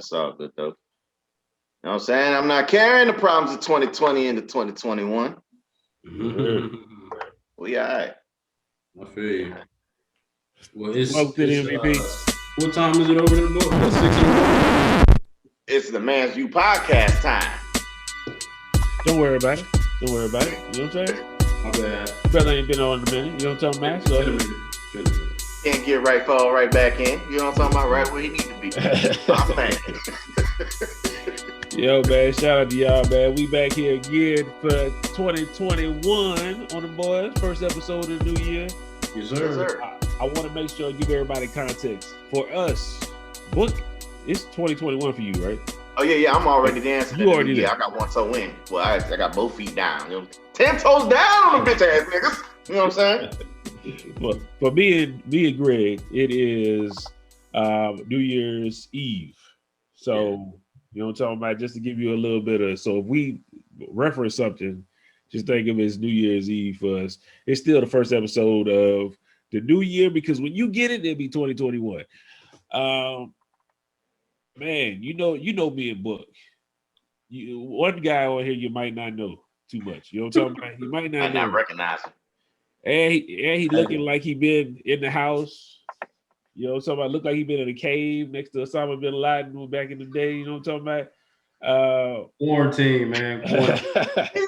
It's all good though. You know what I'm saying? I'm not carrying the problems of 2020 into 2021. We all right. I feel you. Well, it's Welcome to the MVP. What time is it over there? What's 6 o'clock? It's the Man's View podcast time. Don't worry about it. Don't worry about it. You know what I'm saying? My bad. Brother ain't been on in a minute. You know what I'm talking about? So, Can't get right, fall right back in. You know what I'm talking about? Right where he need to be. I'm man. Yo, man, shout out to y'all, man. We back here again for 2021 on the boys. First episode of the new year. Yes, sir. Yes, sir. I want to make sure I give everybody context. For us, Book, it's 2021 for you, right? Oh, yeah, I'm already dancing. You already there. I got one toe in. Well, I got both feet down. You know? 10 toes down on the bitch ass niggas. You know what I'm saying? Well, for me and Greg, it is New Year's Eve. So, you know what I'm talking about? Just to give you a little bit of, so if we reference something, just think of it as New Year's Eve for us. It's still the first episode of the new year because when you get it, it'll be 2021. Man, you know me and Book. One guy on here you might not know too much. You know what I'm talking about? He might not know. I recognize him. And he looking like he been in the house. You know what I'm talking about? Look like he been in a cave next to Osama bin Laden back in the day. You know what I'm talking about? Quarantine, man. Quarantine.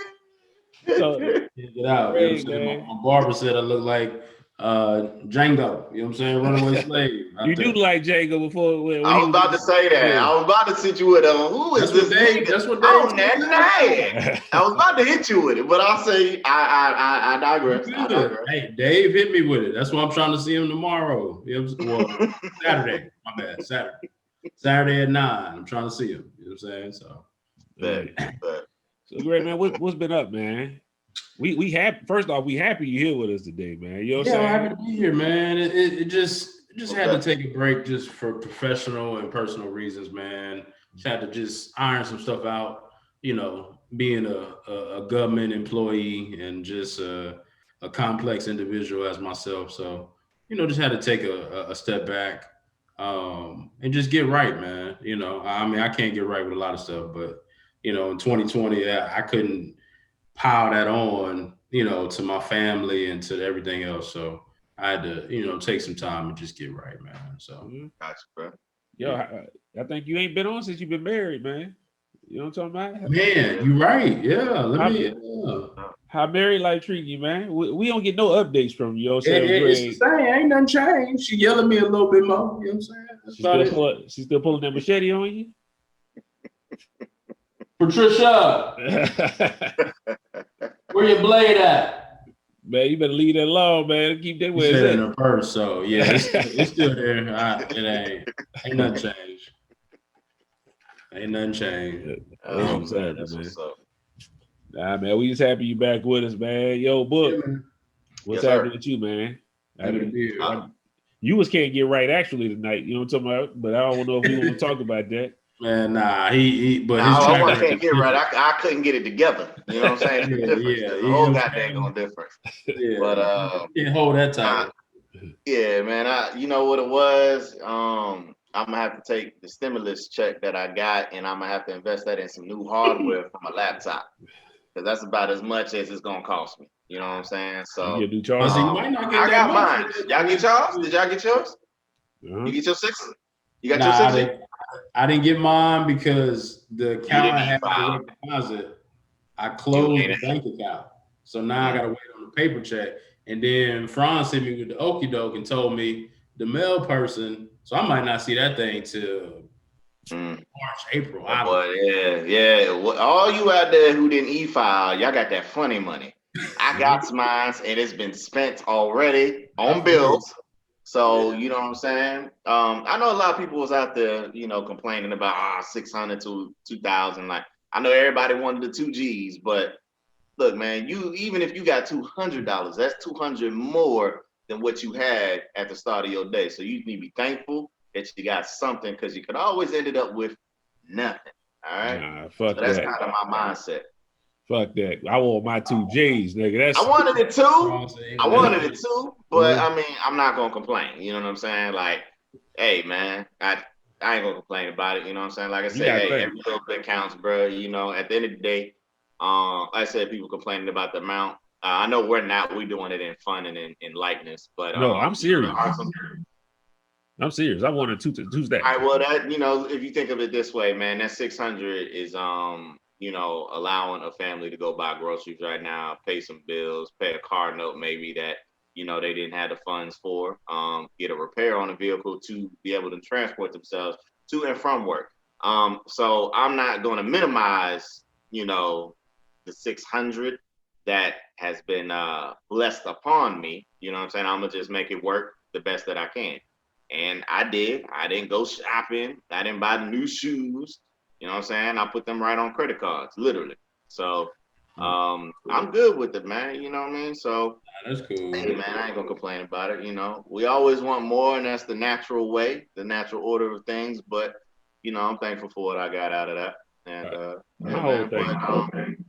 So, get out. You know what my barber said I look like Django. You know what I'm saying? Runaway slave. You do like Django before. When I was about to say that. Yeah. I was about to sit you with who is this nigga? That's what they. Oh, that I was about to hit you with it, but I'll say I digress. Hey, Dave hit me with it. That's why I'm trying to see him tomorrow. You know what I'm saying? Well, Saturday. My bad. Saturday at 9. I'm trying to see him. You know what I'm saying? So. So great, man. What's been up, man? We happy. First off, we happy you're here with us today, man. You know what I'm saying? I'm happy to be here, man. It just had to take a break just for professional and personal reasons, man. Just had to just iron some stuff out. You know, being a government employee and just a complex individual as myself. So, you know, just had to take a step back and just get right, man. You know, I mean, I can't get right with a lot of stuff, but you know, in 2020, I couldn't pile that on, you know, to my family and to everything else. So I had to, you know, take some time and just get right, man. So, Gotcha, bro. Yo, I think you ain't been on since you've been married, man. You know what I'm talking about? Man, you right. Yeah. How married life treating you, man? We don't get no updates from you. You know what I'm saying? It's the same. Ain't nothing changed. She yelling at me a little bit more. You know what I'm saying? She's still pulling that machete on you? Patricia, where your blade at? Man, you better leave that alone, man. Keep that where it's in her purse. So yeah, it's still there. It ain't nothing changed. Ain't nothing changed. Nah, man, we just happy you back with us, man. Yo, Book, what's happening with you, man? You can't get right actually tonight. You know what I'm talking about? But I don't know if we want to talk about that. Man, nah, but I can't get right. I couldn't get it together. You know what I'm saying? The whole goddamn difference. Yeah, but can't hold that title. Yeah, man. You know what it was? I'm gonna have to take the stimulus check that I got, and I'm gonna have to invest that in some new hardware for my laptop, because that's about as much as it's gonna cost me. You know what I'm saying? So you charge. You might not get I got mine. Y'all get yours? Did y'all get yours? You get your 6? You got your 6? I didn't get mine because the account I had for deposit, I closed the bank account. So now I got to wait on the paper check. And then Franz hit me with the okie doke and told me the mail person. So I might not see that thing till March, April. Yeah. Well, all you out there who didn't e-file, y'all got that funny money. I got mine, and it's been spent already on bills. So, you know what I'm saying? I know a lot of people was out there, you know, complaining about 600 to 2,000. Like, I know everybody wanted the 2 G's, but look, man, even if you got $200, that's $200 more than what you had at the start of your day. So you need to be thankful that you got something, because you could always end it up with nothing. All right. That's kind of my mindset. Fuck that. I want my 2 G's, nigga. I wanted it too. But I mean, I'm not gonna complain. You know what I'm saying? Like, hey man, I ain't gonna complain about it. You know what I'm saying? Like I You said, gotta hey, think. every little bit counts, bro. You know, at the end of the day, like I said, people complaining about the amount. I know we're not. We're doing it in fun and in lightness, but No, I'm you know, there serious. are some. I'm serious. I wanted two stacks. All right, well, that you know, if you think of it this way, man, that 600 is you know, allowing a family to go buy groceries right now, pay some bills, pay a car note maybe that you know they didn't have the funds for, get a repair on a vehicle to be able to transport themselves to and from work. So I'm not going to minimize, you know, the 600 that has been blessed upon me. You know what I'm saying? I'm gonna just make it work the best that I can. And I did. I didn't go shopping. I didn't buy the new shoes. You know what I'm saying? I put them right on credit cards, literally. So I'm good with it, man. You know what I mean? So That's cool. hey man, I ain't gonna complain about it. You know, we always want more, and that's the natural way, the natural order of things. But you know, I'm thankful for what I got out of that. And My whole thing.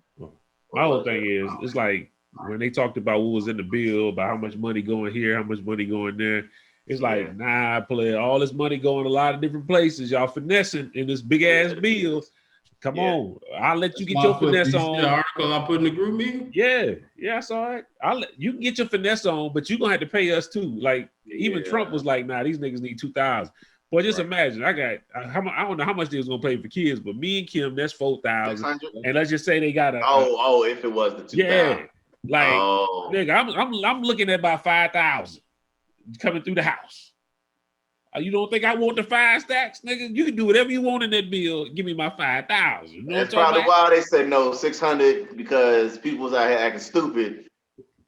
My whole thing is, it's like when they talked about what was in the bill, about how much money going here, how much money going there. It's like, nah, player, all this money going a lot of different places. Y'all finessing in this big ass bill. Come on, I'll let you get your finesse on. The article I put in the group meeting. Yeah, I saw it. You can get your finesse on, but you're gonna have to pay us too. Like even Trump was like, nah, these niggas need 2,000. But just imagine, I got I don't know how much they was gonna pay for kids, but me and Kim, that's 4,000. And let's just say they got a if it was the 2,000. Yeah, like nigga, I'm looking at about 5,000 coming through the house. You don't think I want the 5 stacks, nigga? You can do whatever you want in that bill. Give me my 5,000. You know That's probably why they said no 600, because people was out here acting stupid,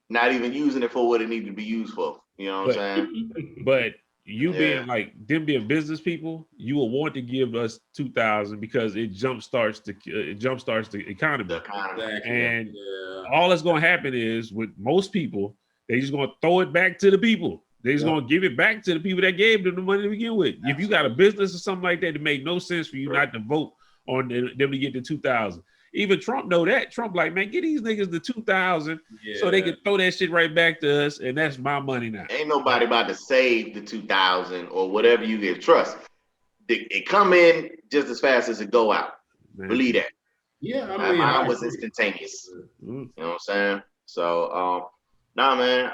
not even using it for what it needed to be used for. You know what I'm saying? But you being like them being business people, you will want to give us 2,000 because it jumpstarts the economy. And all that's going to happen is with most people, they just going to throw it back to the people. They're just going to give it back to the people that gave them the money to begin with. If you got a business or something like that, it made no sense for you not to vote on them to get the 2,000. Even Trump know that. Trump like, man, get these niggas the 2,000 so they can throw that shit right back to us, and that's my money now. Ain't nobody about to save the 2,000 or whatever you give. Trust, it come in just as fast as it go out. Man. Believe that. Yeah, I mean, mine was instantaneous. You know what I'm saying? So, nah, man.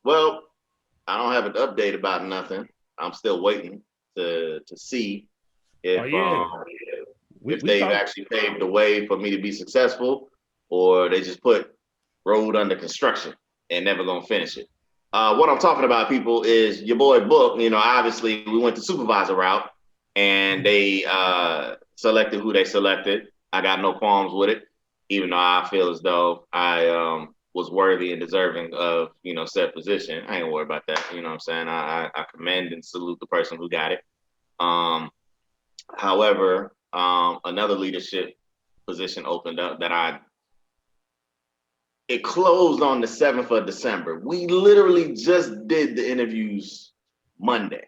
Well, I don't have an update about nothing. I'm still waiting to see if if they've actually paved the way for me to be successful, or they just put road under construction and never gonna finish it. What I'm talking about, people, is your boy Book. You know, obviously we went the supervisor route, and they selected who they selected. I got no qualms with it, even though I feel as though I was worthy and deserving of, you know, said position. I ain't worried about that. You know what I'm saying? I commend and salute the person who got it. However, another leadership position opened up that it closed on the 7th of December. We literally just did the interviews Monday.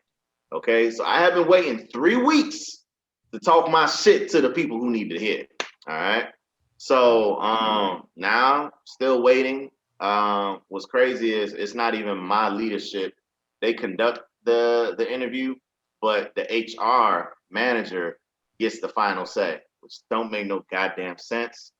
Okay, so I have been waiting 3 weeks to talk my shit to the people who need to hear it. All right. So now still waiting. What's crazy is it's not even my leadership. They conduct the interview, but the HR manager gets the final say, which don't make no goddamn sense.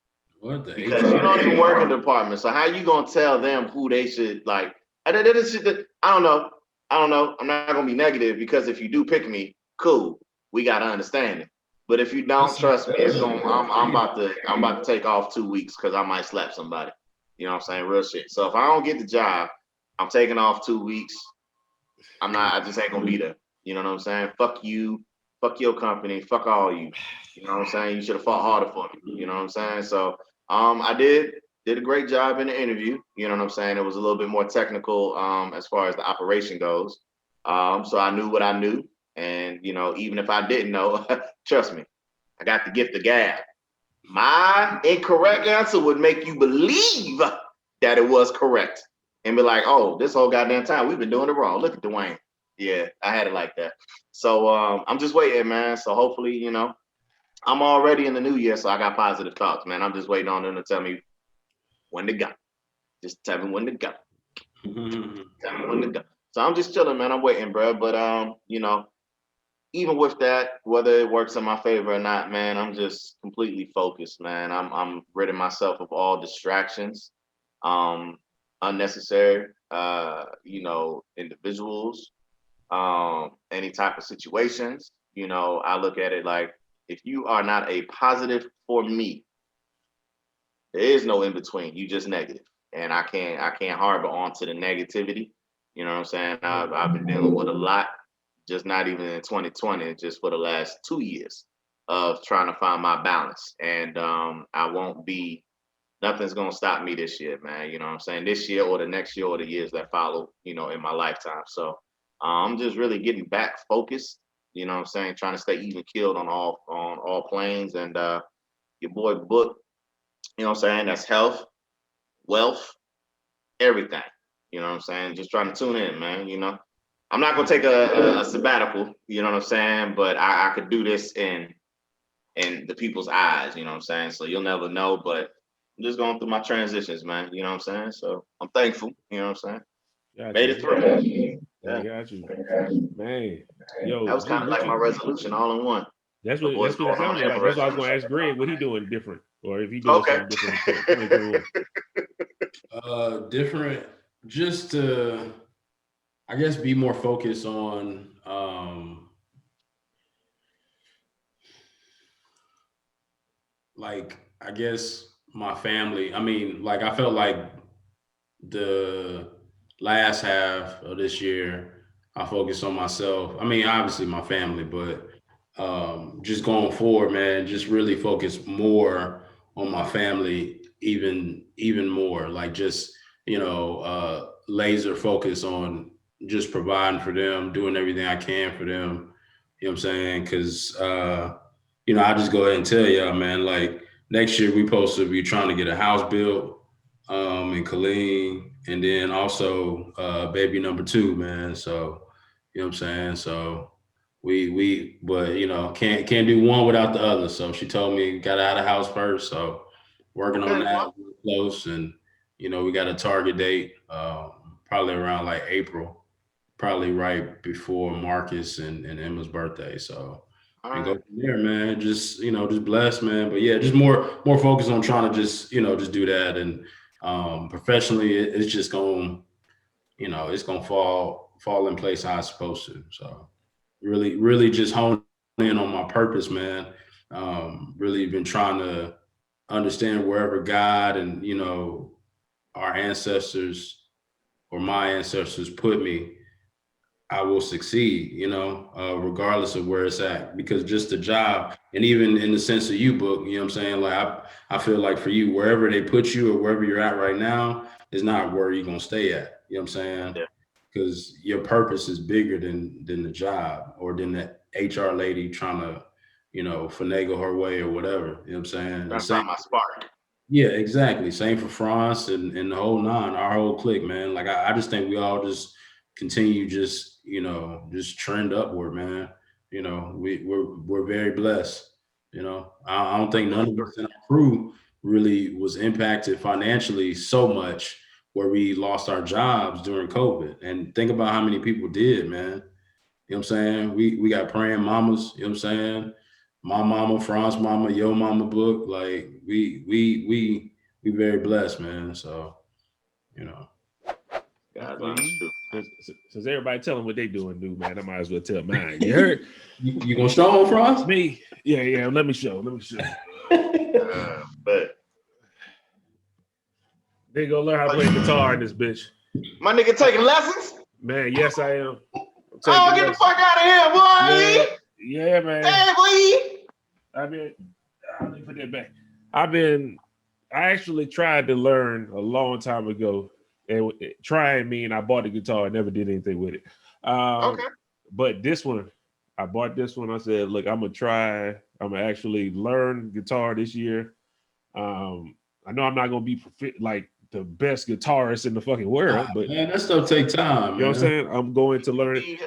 Because you don't even work in the department. So how you gonna tell them who they should like? I don't know. I'm not gonna be negative, because if you do pick me, cool, we gotta understand it. But if you don't, trust me, it's going. I'm about to take off 2 weeks because I might slap somebody. You know what I'm saying? Real shit. So if I don't get the job, I'm taking off 2 weeks. I just ain't gonna be there. You know what I'm saying? Fuck you. Fuck your company. Fuck all you. You know what I'm saying? You should have fought harder for me. You know what I'm saying? So I did a great job in the interview. You know what I'm saying? It was a little bit more technical as far as the operation goes. So I knew what I knew. And, you know, even if I didn't know, trust me, I got the gift of gab. My incorrect answer would make you believe that it was correct and be like, oh, this whole goddamn time we've been doing it wrong. Look at Dwayne. Yeah, I had it like that. So I'm just waiting, man. So hopefully, you know, I'm already in the new year, so I got positive thoughts, man. I'm just waiting on them to tell me when to go. Just tell me when to go. Tell me when to go. So I'm just chilling, man. I'm waiting, bro. But you know, even with that, whether it works in my favor or not, man, I'm just completely focused, man. I'm ridding myself of all distractions, um, unnecessary, individuals, any type of situations. I look at it like if you are not a positive for me, there is no in between. You just negative, and I can't harbor onto the negativity. You know what I'm saying? I've been dealing with a lot, just not even in 2020, just for the last 2 years of trying to find my balance. And I won't be. Nothing's gonna stop me this year, man. You know what I'm saying? This year or the next year or the years that follow. In my lifetime. So I'm just really getting back focused. You know what I'm saying? Trying to stay even keeled on all planes and your boy Book. You know what I'm saying? That's health, wealth, everything. You know what I'm saying? Just trying to tune in, man. I'm not gonna take a sabbatical, you know what I'm saying? But I could do this in the people's eyes, you know what I'm saying? So you'll never know, but I'm just going through my transitions, man. You know what I'm saying? So I'm thankful, you know what I'm saying? Got Made you. it through. I Yeah. got you, man. Yo, That was kind of like my resolution all in one. That's what it sounded like. That's why I was gonna ask Greg what he doing different, or if he doing something different in 2021. Different, just to, I guess, be more focused on like, I guess, my family. I mean, like, I felt like the last half of this year, I focused on myself. I mean, obviously my family, but just going forward, man, just really focus more on my family, even more. Like, just laser focus on just providing for them, doing everything I can for them. You know what I'm saying? Because I just go ahead and tell y'all, man, like, next year we supposed to be trying to get a house built in Killeen, and then also baby number 2, man. So you know what I'm saying. So but can't do one without the other. So she told me got out of the house first. So working on that close, and we got a target date probably around like April, probably right before Marcus and Emma's birthday. So. And go from there, man. Just blessed, man. But yeah, just more focus on trying to just do that. And professionally, it's just it's gonna fall in place how it's supposed to. So really just hone in on my purpose, man. Really been trying to understand wherever God and our ancestors or my ancestors put me, I will succeed, regardless of where it's at, because just the job, and even in the sense of you, Book, you know what I'm saying? Like, I feel like for you, wherever they put you or wherever you're at right now is not where you're going to stay at. You know what I'm saying? Yeah. Because your purpose is bigger than the job or than the HR lady trying to, finagle her way or whatever. You know what I'm saying? That's not my spark. Yeah, exactly. Same for France and the whole nine, our whole clique, man. Like, I just think we all just continue just trend upward, man. We're very blessed. I don't think none of us in our crew really was impacted financially so much where we lost our jobs during COVID. And think about how many people did, man. You know what I'm saying? We got praying mamas, you know what I'm saying? My mama, France mama, your mama, Book. Like, we very blessed, man. So, Since everybody telling what they doing, dude, man, I might as well tell mine. You heard? You gonna show them for us? Me? Yeah. Let me show. But they gonna learn how to play guitar in this bitch. My nigga taking lessons? Man, yes, I am. Oh, get the fuck out of here, boy! Yeah, man. Hey, boy! Let me put that back. I actually tried to learn a long time ago. And trying mean I bought the guitar and never did anything with it. Okay. But this one, I bought this one. I said, look, I'm gonna actually learn guitar this year. I know I'm not gonna be like the best guitarist in the fucking world, but man, that stuff take time. You know what I'm saying? I'm going to learn it.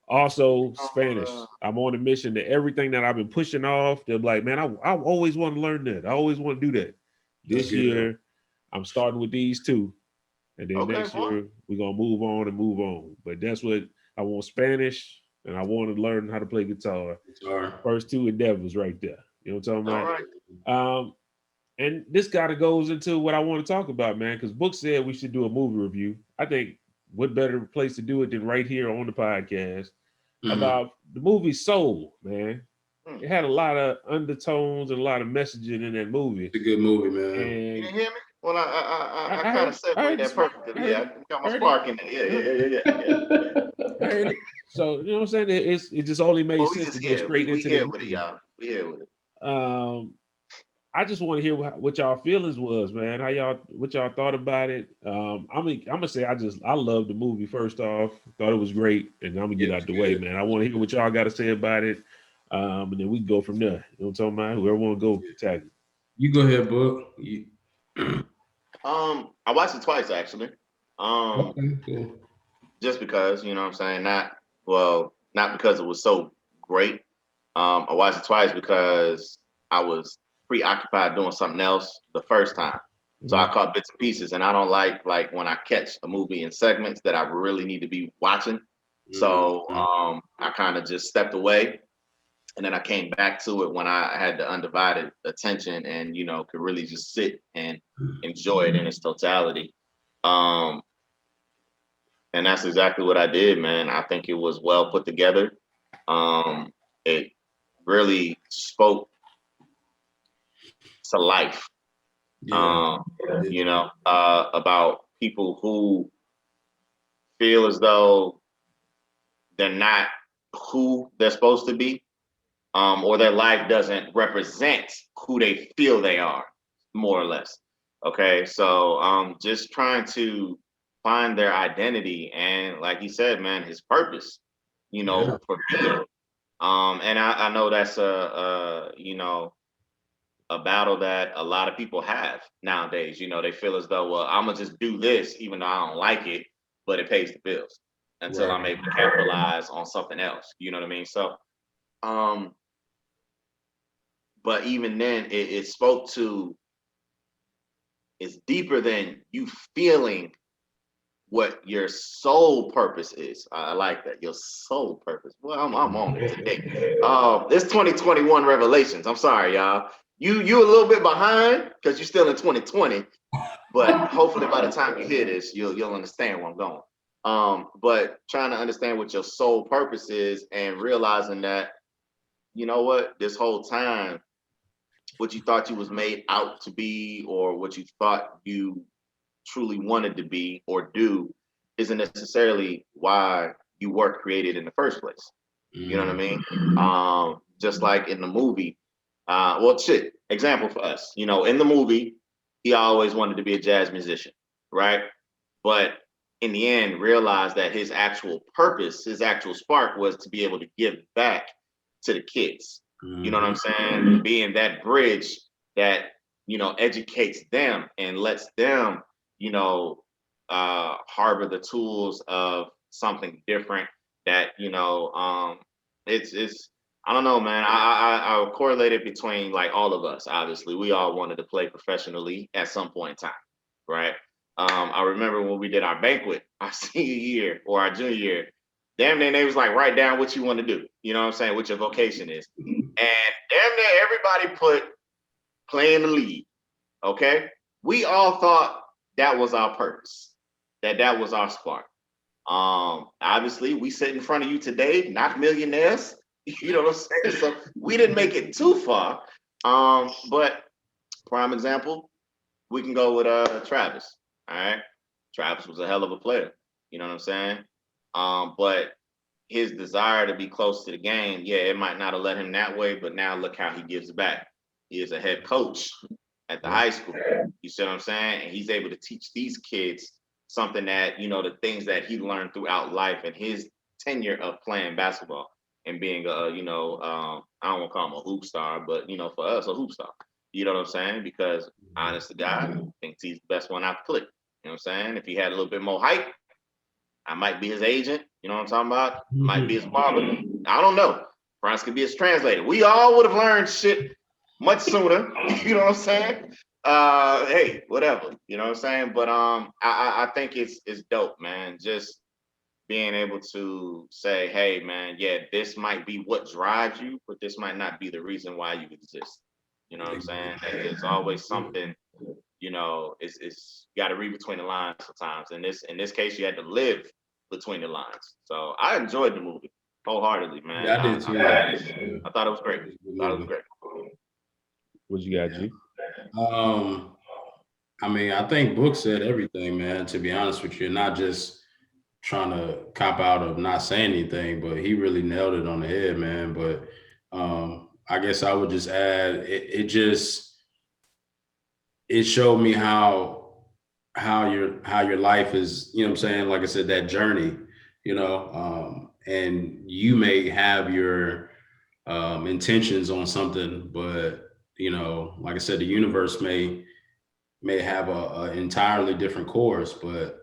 Also, Spanish. I'm on a mission that everything that I've been pushing off, they're like, man, I always want to learn that. I always want to do that. This year, I'm starting with these two. And then next year, we're going to move on. But that's what I want: Spanish and I wanted to learn how to play guitar. Sorry. First two endeavors right there. You know what I'm talking about? All right. And this kind of goes into what I want to talk about, man, because Book said we should do a movie review. I think what better place to do it than right here on the podcast about the movie Soul, man. It had a lot of undertones and a lot of messaging in that movie. It's a good movie, man. You And didn't hear me? Well, I kind of segued that perfectly. Yeah, I got my spark in there. Yeah. So you know what I'm saying? It just only made sense to go straight into here the with it, movie. y'all. We here with it. I just want to hear what y'all feelings was, man. What y'all thought about it. I'm gonna say I loved the movie. First off, thought it was great, and I'm gonna get out the way, man. I want to hear what y'all got to say about it, and then we can go from there. You know what I'm talking about? Whoever want to go, tag it. You go ahead, Book. I watched it twice actually. Okay, cool. Just because, you know what I'm saying? Not because it was so great. I watched it twice because I was preoccupied doing something else the first time. So I caught bits and pieces, and I don't like when I catch a movie in segments that I really need to be watching. So I kind of just stepped away, and then I came back to it when I had the undivided attention and, you know, could really just sit and enjoy it in its totality. And that's exactly what I did, man. I think it was well put together. It really spoke to life, you know, about people who feel as though they're not who they're supposed to be, or their life doesn't represent who they feel they are, more or less. Okay, so just trying to find their identity and, like he said, man, his purpose, you know, for being. And I know that's you know, a battle that a lot of people have nowadays. You know, they feel as though, well, I'm gonna just do this even though I don't like it, but it pays the bills until I'm able to capitalize on something else. You know what I mean? So, but even then, it spoke to, it's deeper than you feeling what your soul purpose is. I like that, your soul purpose. Well, I'm on it today. This 2021 revelations. I'm sorry, y'all. You a little bit behind because you're still in 2020, but hopefully by the time you hear this, you'll understand where I'm going. But trying to understand what your soul purpose is and realizing that, you know what, this whole time, what you thought you was made out to be, or what you thought you truly wanted to be or do, isn't necessarily why you were created in the first place. You know what I mean? Just like in the movie, example for us, you know, in the movie, he always wanted to be a jazz musician, right? But in the end, realized that his actual purpose, his actual spark was to be able to give back to the kids. You know what I'm saying? Being that bridge that, you know, educates them and lets them, you know, harbor the tools of something different that, you know, it's I don't know, man. I correlate it between, like, all of us. Obviously, we all wanted to play professionally at some point in time, right? I remember when we did our banquet our senior year or our junior year, damn near they was like, write down what you want to do. You know what I'm saying? What your vocation is. And damn near everybody put playing the lead. Okay. We all thought that was our purpose, that was our spark. Obviously, we sit in front of you today, not millionaires. You know what I'm saying? So we didn't make it too far. But prime example, we can go with Travis. All right. Travis was a hell of a player. You know what I'm saying? But his desire to be close to the game, yeah, it might not have led him that way, but now look how he gives back. He is a head coach at the high school. You see what I'm saying? And he's able to teach these kids something that, you know, the things that he learned throughout life and his tenure of playing basketball and being a, you know, I don't want to call him a hoop star, but, you know, for us, a hoop star. You know what I'm saying? Because honest to God, I think he's the best one I've clicked. You know what I'm saying? If he had a little bit more height, I might be his agent. You know what I'm talking about? Might be his father. I don't know. France could be his translator. We all would have learned shit much sooner. You know what I'm saying? Hey, whatever. You know what I'm saying? But I think it's dope, man. Just being able to say, hey man, yeah, this might be what drives you, but this might not be the reason why you exist. You know what I'm saying? There's always something, it's you gotta read between the lines sometimes. In this case, you had to live between the lines. So I enjoyed the movie wholeheartedly, man. Yeah, I did too. I thought it was great. Thought it was great. What you got, G? I mean, I think Book said everything, man, to be honest with you, not just trying to cop out of not saying anything, but he really nailed it on the head, man. But I guess I would just add, it showed me how your life is, you know what I'm saying? Like I said, that journey, and you may have your intentions on something, but like I said, the universe may have a entirely different course, but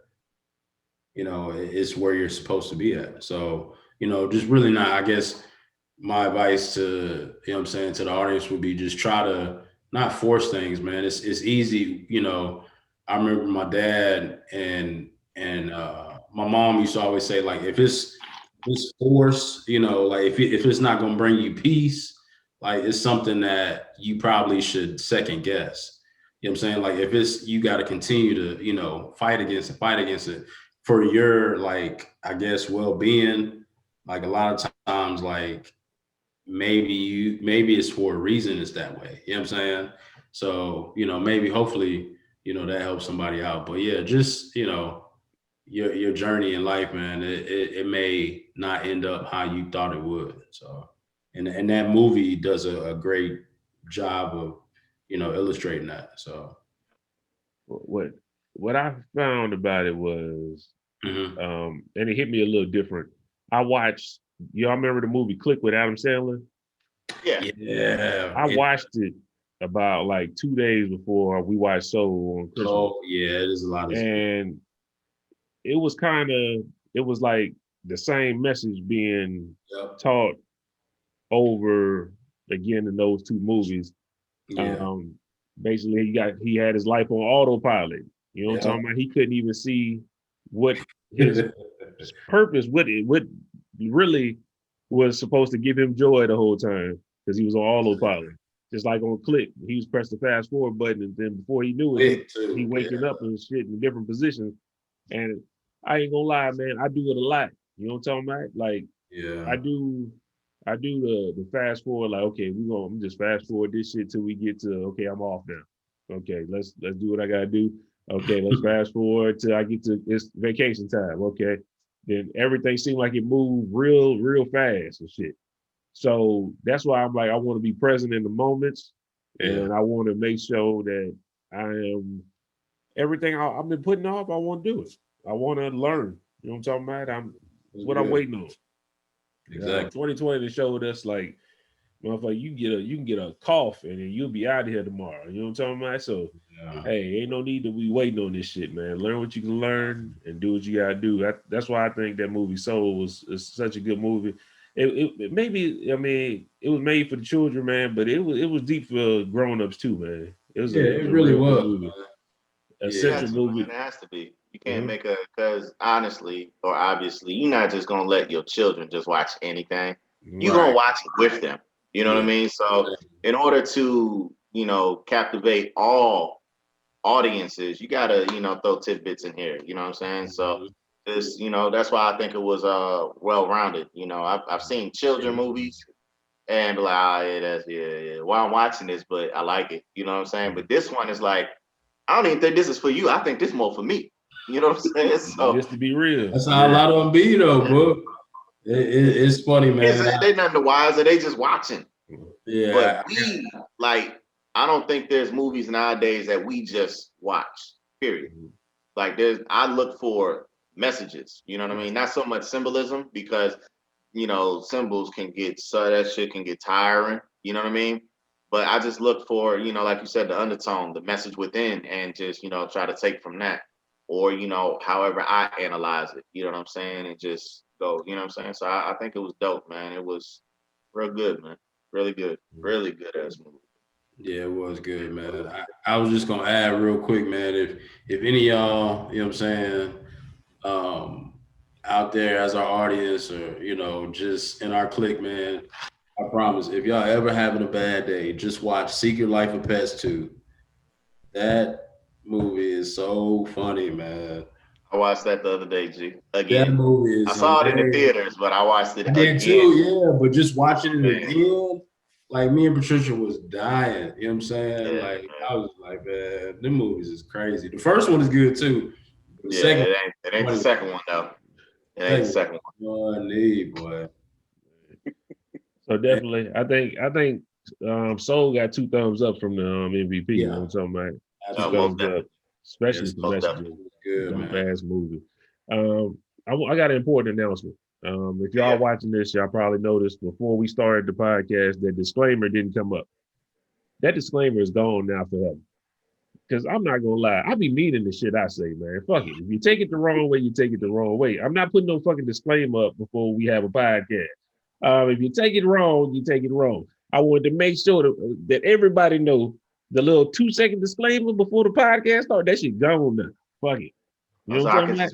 it's where you're supposed to be at. So, just really not, I guess my advice to, what I'm saying, to the audience would be just try to not force things, man. It's easy, I remember my dad and my mom used to always say, like, if it's force, like if it's not going to bring you peace, like it's something that you probably should second guess. You know what I'm saying? Like if it's, you got to continue to, fight against it for your, like, I guess, well-being. Like a lot of times, like maybe it's for a reason it's that way. You know what I'm saying? So, maybe hopefully, that helps somebody out. But yeah, just, your journey in life, man, it may not end up how you thought it would. So, and that movie does a great job of, illustrating that. So What I found about it was, and it hit me a little different. I watched, y'all remember the movie Click with Adam Sandler? Yeah. I watched it about like 2 days before we watched Soul on Christmas. Oh yeah, it is a lot of and it was like the same message being taught over again in those two movies. Yeah. Basically he had his life on autopilot. You know what I'm talking about? He couldn't even see what his purpose, what really was supposed to give him joy the whole time, because he was on autopilot. Just like on Click, he was pressed the fast forward button, and then before he knew it, he waking up and shit in different positions. And I ain't gonna lie, man, I do it a lot. You know what I'm talking about? Like, I do the fast forward, like, okay, I'm just fast forward this shit till we get to, okay, I'm off now. Okay, let's do what I gotta do. Okay, let's fast forward till I get to, it's vacation time. Okay. Then everything seemed like it moved real fast and shit. So that's why I'm like, I want to be present in the moments, and I want to make sure that I am everything I've been putting off. I want to do it. I want to learn. You know what I'm talking about? I'm waiting on. Exactly. 2020 showed us, like, motherfucker, you can get a cough and then you'll be out of here tomorrow. You know what I'm talking about? So, hey, ain't no need to be waiting on this shit, man. Learn what you can learn and do what you gotta do. That's why I think that movie Soul is such a good movie. It maybe, I mean, it was made for the children, man, but it was deep for grown-ups too, man. It was it really was movie. Essential movie. It has to be. You can't make because honestly or obviously, you're not just gonna let your children just watch anything. You're gonna watch it with them. You know what I mean? So in order to, captivate all audiences, you gotta, throw tidbits in here. You know what I'm saying? So this, that's why I think it was well-rounded. I've seen children movies and be like, while I'm watching this, but I like it. You know what I'm saying? But this one is like, I don't even think this is for you. I think this is more for me. You know what I'm saying? So just to be real. That's how a lot of them be though, bro. It's funny, man. They none the wiser. They just watching. Yeah. But I don't think there's movies nowadays that we just watch. Period. Like I look for messages. You know what I mean? Not so much symbolism, because symbols that shit can get tiring. You know what I mean? But I just look for, like you said, the undertone, the message within, and just, try to take from that, or, however I analyze it, you know what I'm saying? And just go, you know what I'm saying? So I think it was dope, man. It was real good, man. Really good ass movie. Yeah, it was good, man. I was just gonna add real quick, man. If any of y'all, you know what I'm saying, out there as our audience, or just in our clique, man, I promise, if y'all ever having a bad day, just watch Secret Life of Pets 2. That movie is so funny, man. I watched that the other day, G. That Again. movie I is saw it in the hilarious. theaters, but I watched it I did again. too, yeah. But just watching it Man. again, like me and Patricia was dying. You know what I'm saying? Yeah, like man. I was like, man, them movies is crazy. The first one is good too. The Yeah, second it ain't the second one though. It ain't the second one. Funny, boy. So definitely, I think Soul got 2 thumbs up from the MVP. Yeah. You know what I'm talking about? No, 2 most thumbs up, definitely. especially Yes, for most Messenger. definitely. Good, Dope man. ass movie. I got an important announcement. If y'all watching this, y'all probably noticed before we started the podcast that disclaimer didn't come up. That disclaimer is gone now forever. Because I'm not gonna lie, I be meaning the shit I say, man. Fuck it. If you take it the wrong way, you take it the wrong way. I'm not putting no fucking disclaimer up before we have a podcast. If you take it wrong, you take it wrong. I wanted to make sure that everybody know the little 2-second disclaimer before the podcast start. That shit gone now. Fuck it. You know So what I'm I talking can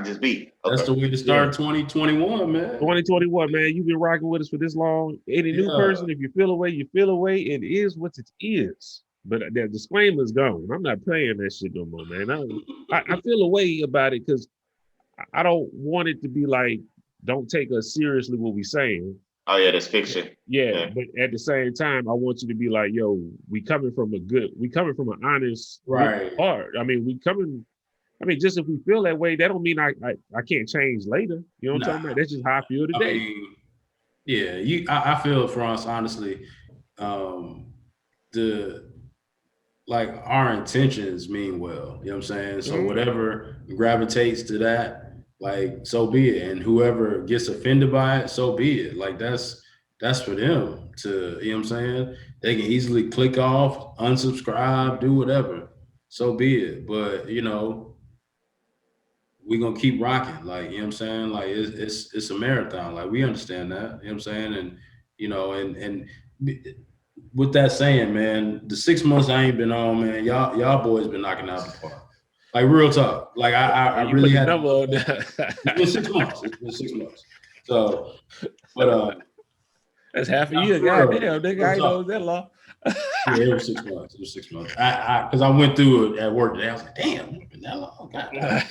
just be. That's Okay. the way to start 2021, man. 2021, man. You've been rocking with us for this long. Any new person, if you feel away, you feel away. It is what it is. But that disclaimer is gone. I'm not playing that shit no more, man. I feel away about it because I don't want it to be like, don't take us seriously what we saying. Oh yeah, that's fiction. Yeah, but at the same time, I want you to be like, yo, we coming from an honest heart. I mean, just if we feel that way, that don't mean I can't change later. You know what I'm talking about? That's just how I feel today. I feel for us, honestly, our intentions mean well. You know what I'm saying? So whatever gravitates to that, like, so be it. And whoever gets offended by it, so be it. Like that's for them to, you know what I'm saying? They can easily click off, unsubscribe, do whatever. So be it. But we're gonna keep rocking. Like, you know what I'm saying? Like it's a marathon. Like, we understand that. You know what I'm saying? And and with that saying, man, the 6 months I ain't been on, man, y'all boys been knocking out the park. Like, real talk. Like, I really had it's been 6 months. It's been 6 months. So, but that's half a year. Goddamn, nigga, I ain't know that long. Yeah, it was 6 months. It was 6 months. Because I went through it at work today. I was like, damn, it's been that long. God. You know what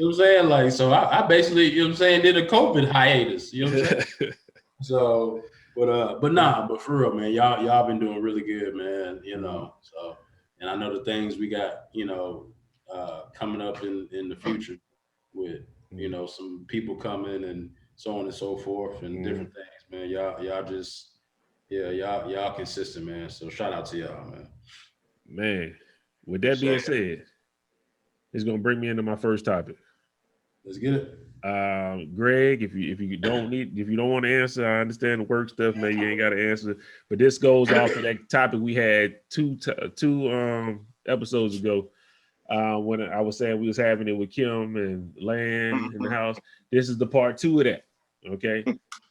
I'm saying? Like, so I basically, you know what I'm saying, did a COVID hiatus. You know what I'm saying? So, but for real, man, y'all been doing really good, man. So, and I know the things we got, coming up in the future with, some people coming and so on and so forth and different things, man. Y'all just, y'all consistent, man. So shout out to y'all, man. Man, with that being said, it's gonna bring me into my first topic. Let's get it. Greg, if you don't want to answer, I understand the work stuff, man. You ain't got to answer. But this goes off of that topic we had two episodes ago. When I was saying we was having it with Kim and Land in the house. This is the part 2 of that. Okay.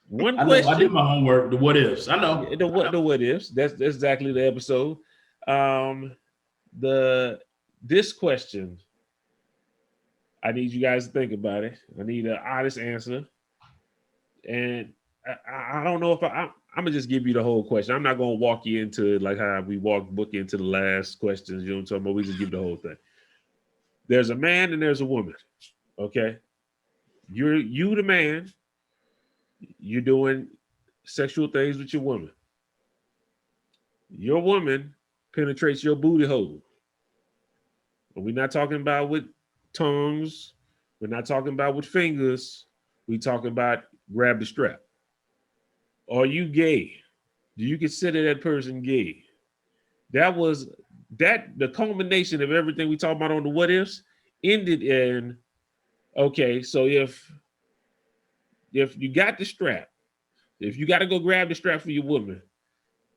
One question. I did my homework. The what ifs. I know. The what ifs. That's exactly the episode. This question, I need you guys to think about it. I need an honest answer. And I don't know if I'm gonna just give you the whole question. I'm not gonna walk you into like how we book into the last questions. You know what I'm talking about? We just give the whole thing. There's a man and there's a woman. Okay. You the man, you're doing sexual things with your woman. Your woman penetrates your booty hole. And we're not talking about with tongues. We're not talking about with fingers. We're talking about grab the strap. Are you gay? Do you consider that person gay? The culmination of everything we talked about on the what ifs ended in, okay, so if you got the strap, if you got to go grab the strap for your woman,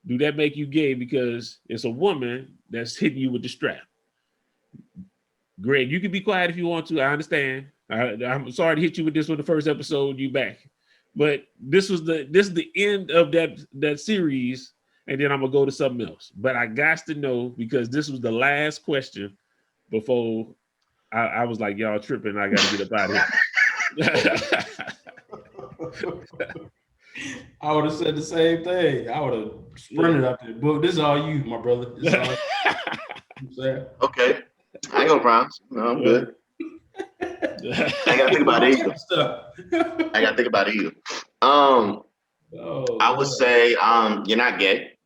do that make you gay because it's a woman that's hitting you with the strap? Greg, you can be quiet if you want to. I understand. I'm sorry to hit you with this one the first episode. You back, but this is the end of that series, and then I'm gonna go to something else. But I got to know because this was the last question before I was like, y'all tripping. I got to get up out of here. I would have said the same thing. I would have sprinted up there. Book, this is all you, my brother. This is all you. Okay. I ain't gonna promise. No, I'm good. I ain't gotta think about it either. I gotta think about it either. I would say you're not gay.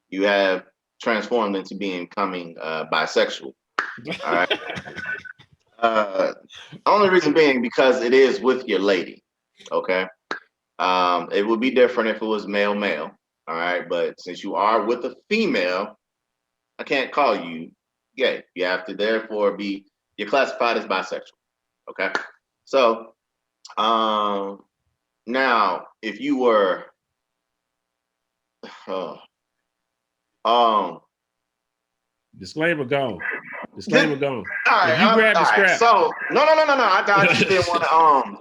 You have transformed into becoming bisexual. All right. Only reason being because it is with your lady. Okay. It would be different if it was male. All right. But since you are with a female, I can't call you gay. You have to therefore you're classified as bisexual. Okay. So now if you were disclaimer gone. Disclaimer gone. All right, if you grab the scrap. So no. I just didn't want to.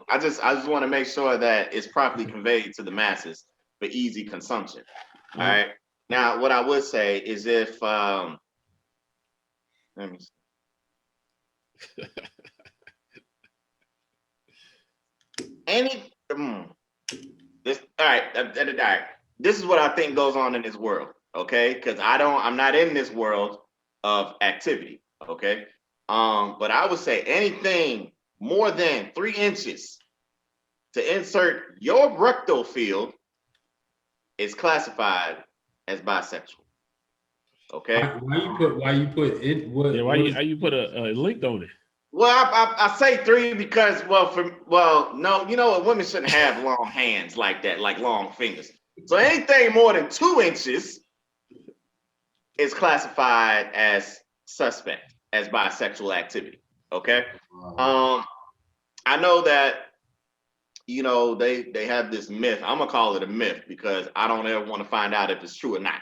I just want to make sure that it's properly conveyed to the masses for easy consumption. All right. Now, what I would say is if let me see. This all right. This is what I think goes on in this world. Okay, because I'm not in this world of activity. Okay. But I would say anything more than 3 inches to insert your rectal field is classified as bisexual. Okay. Why you put it? Why you put a link on it? Well, I say 3 because no, you know what? Women shouldn't have long hands like that, like long fingers. So anything more than 2 inches is classified as suspect, as bisexual activity. Okay. I know that, you know, they have this myth. I'm gonna call it a myth because I don't ever want to find out if it's true or not.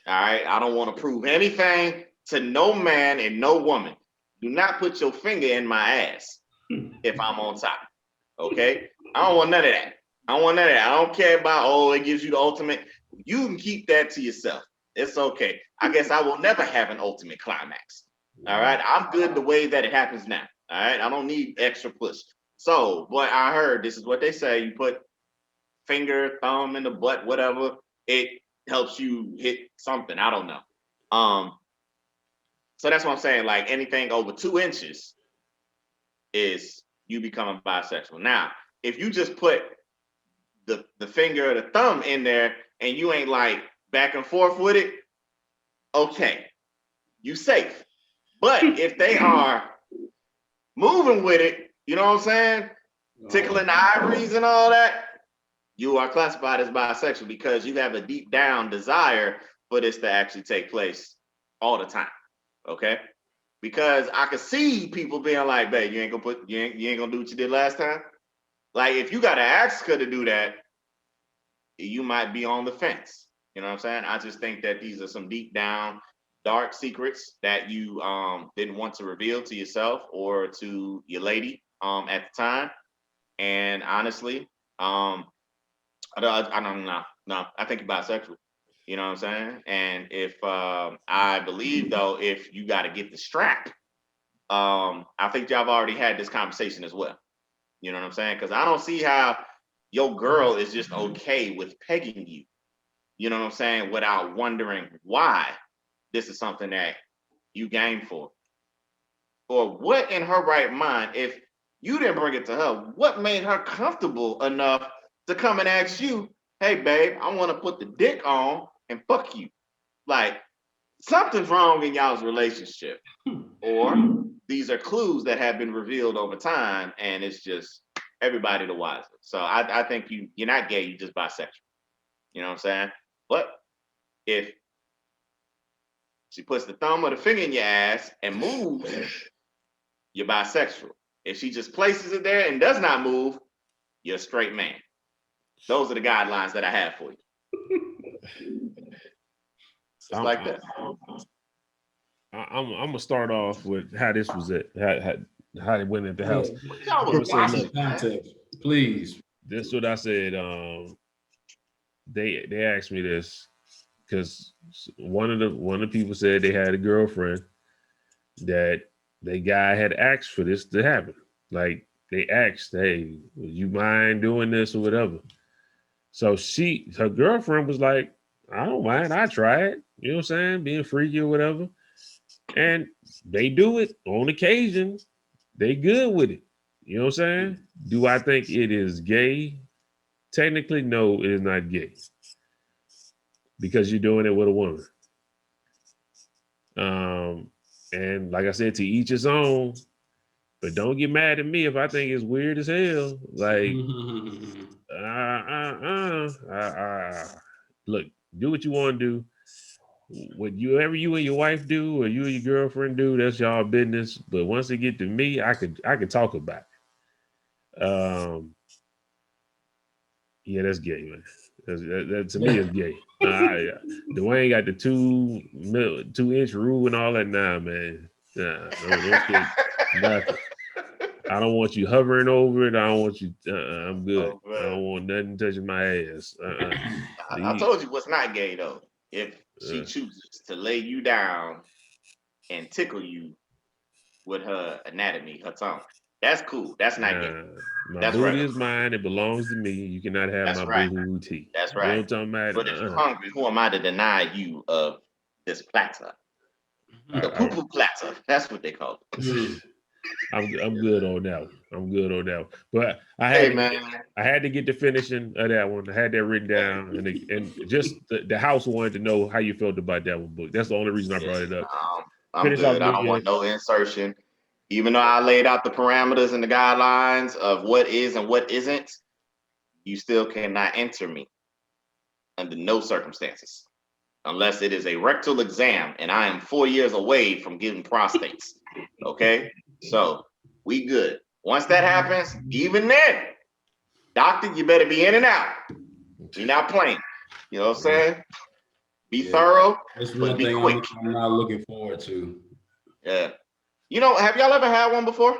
All right. I don't want to prove anything to no man and no woman. Do not put your finger in my ass if I'm on top. Okay. I don't want none of that. I don't care about, it gives you the ultimate. You can keep that to yourself. It's okay. I guess I will never have an ultimate climax. All right. I'm good the way that it happens now. All right. I don't need extra push. So what I heard, this is what they say. You put finger, thumb in the butt, whatever. It helps you hit something. I don't know. So that's what I'm saying. Like anything over 2 inches is you becoming bisexual. Now, if you just put the finger or the thumb in there and you ain't like back and forth with it, okay, you safe. But if they are moving with it, you know what I'm saying? Tickling the ivories and all that, you are classified as bisexual because you have a deep down desire for this to actually take place all the time. Okay? Because I could see people being like, babe, you ain't gonna do what you did last time. Like if you gotta ask her to do that, you might be on the fence. You know what I'm saying? I just think that these are some deep down dark secrets that you didn't want to reveal to yourself or to your lady at the time. And honestly, I don't know. No, I think you're bisexual. You know what I'm saying? And if I believe though, if you got to get the strap, I think y'all have already had this conversation as well. You know what I'm saying? Because I don't see how your girl is just okay with pegging you. You know what I'm saying? Without wondering why this is something that you game for. Or what in her right mind, if you didn't bring it to her, what made her comfortable enough to come and ask you, hey, babe, I want to put the dick on and fuck you. Like, something's wrong in y'all's relationship. Or these are clues that have been revealed over time, and it's just everybody the wiser. So I think you're not gay, you're just bisexual. You know what I'm saying? But if she puts the thumb or the finger in your ass and moves, you're bisexual. If she just places it there and does not move, you're a straight man. Those are the guidelines that I have for you. It's like that. I'm gonna start off with how this was how it went at the house. Context, please. This is what I said. They asked me this because one of the people said they had a girlfriend that the guy had asked for this to happen. Like they asked, hey, would you mind doing this or whatever? So her girlfriend was like, I don't mind, I try it. You know what I'm saying? Being freaky or whatever. And they do it on occasion. They good with it. You know what I'm saying? Do I think it is gay? Technically, no, it is not gay. Because you're doing it with a woman. And like I said, to each his own. But don't get mad at me if I think it's weird as hell. Like, look, do what you want to do. Whatever you and your wife do, or you and your girlfriend do, that's y'all business. But once it get to me, I could talk about it. Yeah, that's gay, man. That to me is gay. Dwayne got the 2-inch rule and all that. Nah, man. Nah, nothing. I don't want you hovering over it. I don't want you. I'm good. I don't want nothing touching my ass. I told you what's not gay though. If she chooses to lay you down and tickle you with her anatomy, her tongue, that's cool. That's not gay. My booty is mine. It belongs to me. You cannot have my booty. That's right. You know what I'm talking about? But if you're hungry, who am I to deny you of this platter? The poo-poo platter. That's what they call it. I'm good on that one. I'm good on that one. But I had to get the finishing of that one. I had that written down, and just the house wanted to know how you felt about that one book. That's the only reason I brought it up. I'm good. I don't want no insertion. Even though I laid out the parameters and the guidelines of what is and what isn't, you still cannot enter me under no circumstances, unless it is a rectal exam and I am 4 years away from getting prostates. Okay? So we good. Once that happens, even then, doctor, you better be in and out. You're not playing. You know what I'm saying? Be thorough, but be quick. I'm not looking forward to. Yeah. You know, have y'all ever had one before?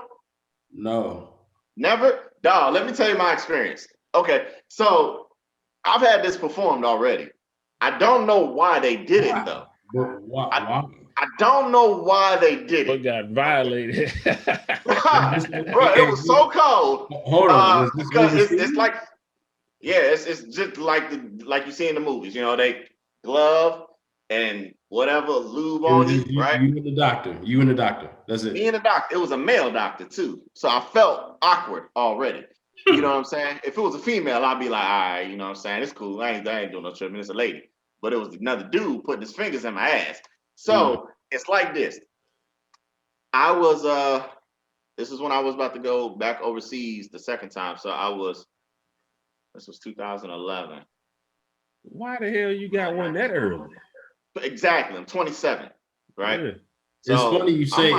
No. Never? Dawg, let me tell you my experience. Okay, so I've had this performed already. I don't know why they did it though. Why? I don't know why they did it. But got violated. Bro, it was so cold. Hold on. Because it's like, yeah, it's just like you see in the movies. You know, they glove and whatever lube on you, right? You and the doctor. That's it. Me and the doctor. It was a male doctor too, so I felt awkward already. You know what I'm saying? If it was a female, I'd be like, all right, you know what I'm saying? It's cool. I ain't doing no tripping. It's a lady. But it was another dude putting his fingers in my ass. So it's like this. I was this is when I was about to go back overseas the second time. So this was 2011. Why the hell you got one that early? Exactly. I'm 27, right? Yeah. So, it's funny you say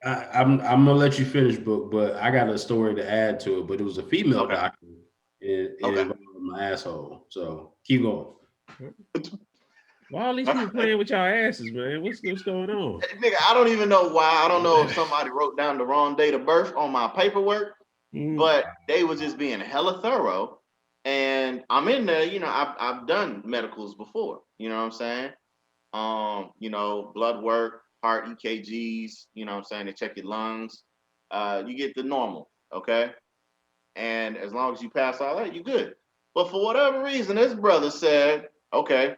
I'm gonna let you finish, but I got a story to add to it. But it was a female doctor in my asshole. So keep going. Why all these people playing with y'all asses, man? What's going on? Nigga, I don't even know why. I don't know if somebody wrote down the wrong date of birth on my paperwork, but they was just being hella thorough. And I'm in there, you know, I've done medicals before, you know what I'm saying? You know, blood work, heart EKGs, you know what I'm saying? They check your lungs. You get the normal, okay? And as long as you pass all that, you're good. But for whatever reason, this brother said, okay,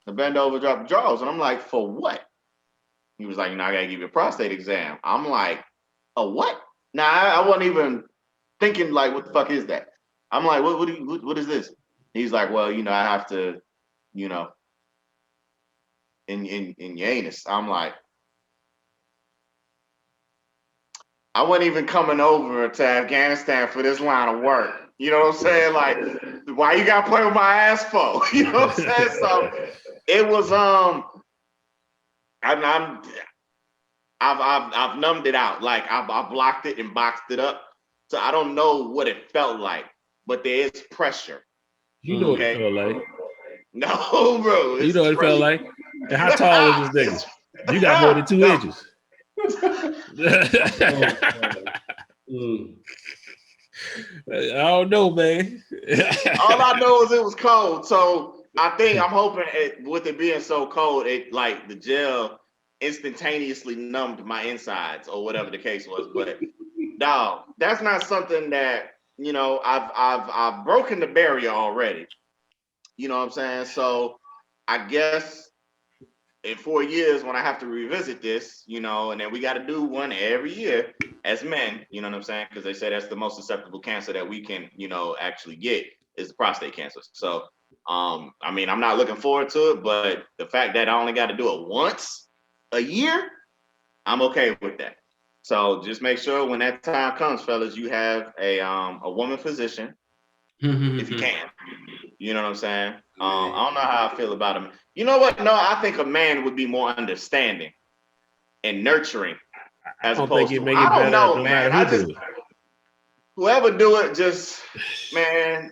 the bend over, drop the drawers. And I'm like, for what? He was like, you know, I gotta give you a prostate exam. I'm like, a what? Nah, I wasn't even thinking like, what the fuck is that? I'm like, what is this? He's like, well, you know, I have to, you know, in your anus. I'm like, I wasn't even coming over to Afghanistan for this line of work. You know what I'm saying? Like, why you gotta play with my ass for? You know what I'm saying? So it was I've numbed it out. Like I blocked it and boxed it up. So I don't know what it felt like, but there is pressure. You know what it felt like. No, bro. You know what it felt like. And how tall is this nigga? You got more than 2 inches. I don't know, man. All I know is it was cold. So I'm hoping with it being so cold, it like the gel instantaneously numbed my insides or whatever the case was. But dog, that's not something that, you know, I've broken the barrier already. You know what I'm saying? So I guess in 4 years when I have to revisit this, you know, and then we got to do one every year as men, you know what I'm saying? Because they say that's the most susceptible cancer that we can, you know, actually get is prostate cancer. So, I mean, I'm not looking forward to it, but the fact that I only got to do it once a year, I'm okay with that. So just make sure when that time comes, fellas, you have a woman physician if you can. You know what I'm saying? I don't know how I feel about him. You know what? No, I think a man would be more understanding and nurturing as opposed to. I don't know, man. I just whoever do it, just man,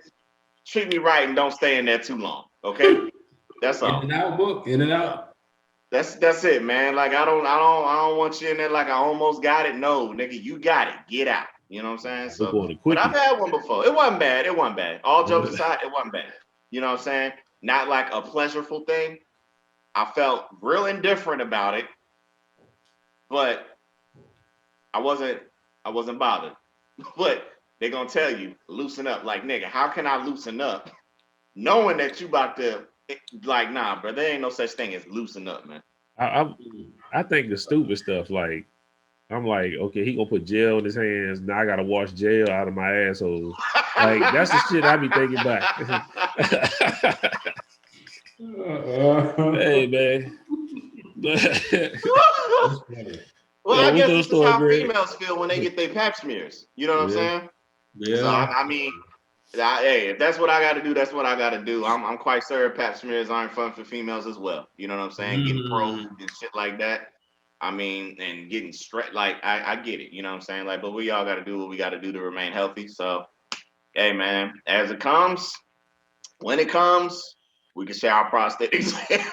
treat me right and don't stay in there too long. Okay, that's all. In and out, book. In and out. That's it, man. Like I don't want you in there like I almost got it. No, nigga, you got it. Get out. You know what I'm saying? So, but I've had one before. It wasn't bad. It wasn't bad. All jokes aside, it wasn't bad. You know what I'm saying? Not like a pleasureful thing. I felt real indifferent about it, but I wasn't bothered. But they're gonna tell you, loosen up. Like, nigga, how can I loosen up? Knowing that you about to like, nah, bro, there ain't no such thing as loosen up, man. I think the stupid stuff, like, I'm like, okay, he gonna put gel in his hands. Now I gotta wash gel out of my asshole. Like, that's the shit I be thinking about. Hey, man. Well, I guess this is how females feel when they get their pap smears. You know what I'm saying? Yeah. So, I mean, hey, if that's what I got to do, that's what I got to do. I'm quite sure pap smears aren't fun for females as well. You know what I'm saying? Getting probed and shit like that. I mean, and getting stressed. Like, I get it. You know what I'm saying? Like, but we all got to do what we got to do to remain healthy. So, hey, man, as it comes, when it comes, we can share our prostate exam.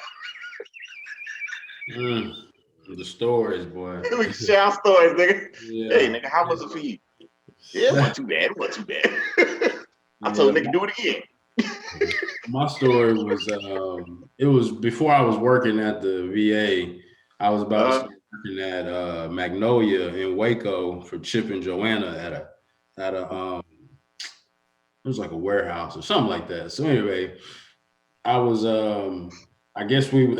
The stories, boy. We can share our stories, nigga. Yeah. Hey, nigga, how was it for you? Yeah, it wasn't too bad. It wasn't too bad. I told nigga do it again. My story was it was before I was working at the VA. I was about to start working at Magnolia in Waco for Chip and Joanna at a it was like a warehouse or something like that. So anyway, I was I guess we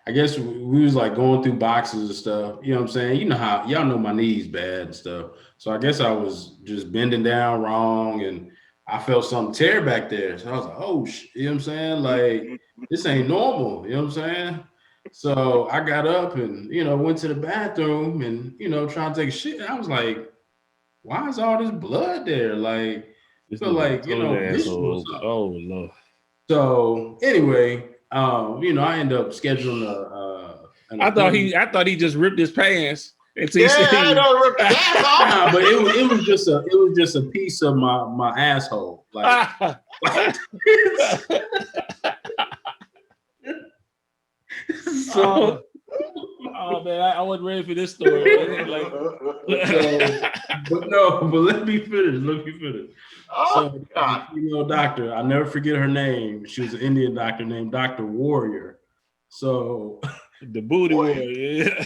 was like going through boxes and stuff. You know what I'm saying? You know how y'all know my knees bad and stuff. So I guess I was just bending down wrong and I felt something tear back there. So I was like, oh, you know what I'm saying? Like, this ain't normal. You know what I'm saying? So I got up and, you know, went to the bathroom and, you know, trying to take a shit. And I was like, why is all this blood there? Like, I feel like, you know, visuals. Oh, no. So anyway, you know, I end up scheduling I thought he just ripped his pants. I don't rip the ass off. Nah, but it was just a piece of my asshole. Like, so oh man, I wasn't ready for this story. Like, but let me finish. Oh, so a female doctor, I'll never forget her name. She was an Indian doctor named Dr. Warrior. So the booty warrior.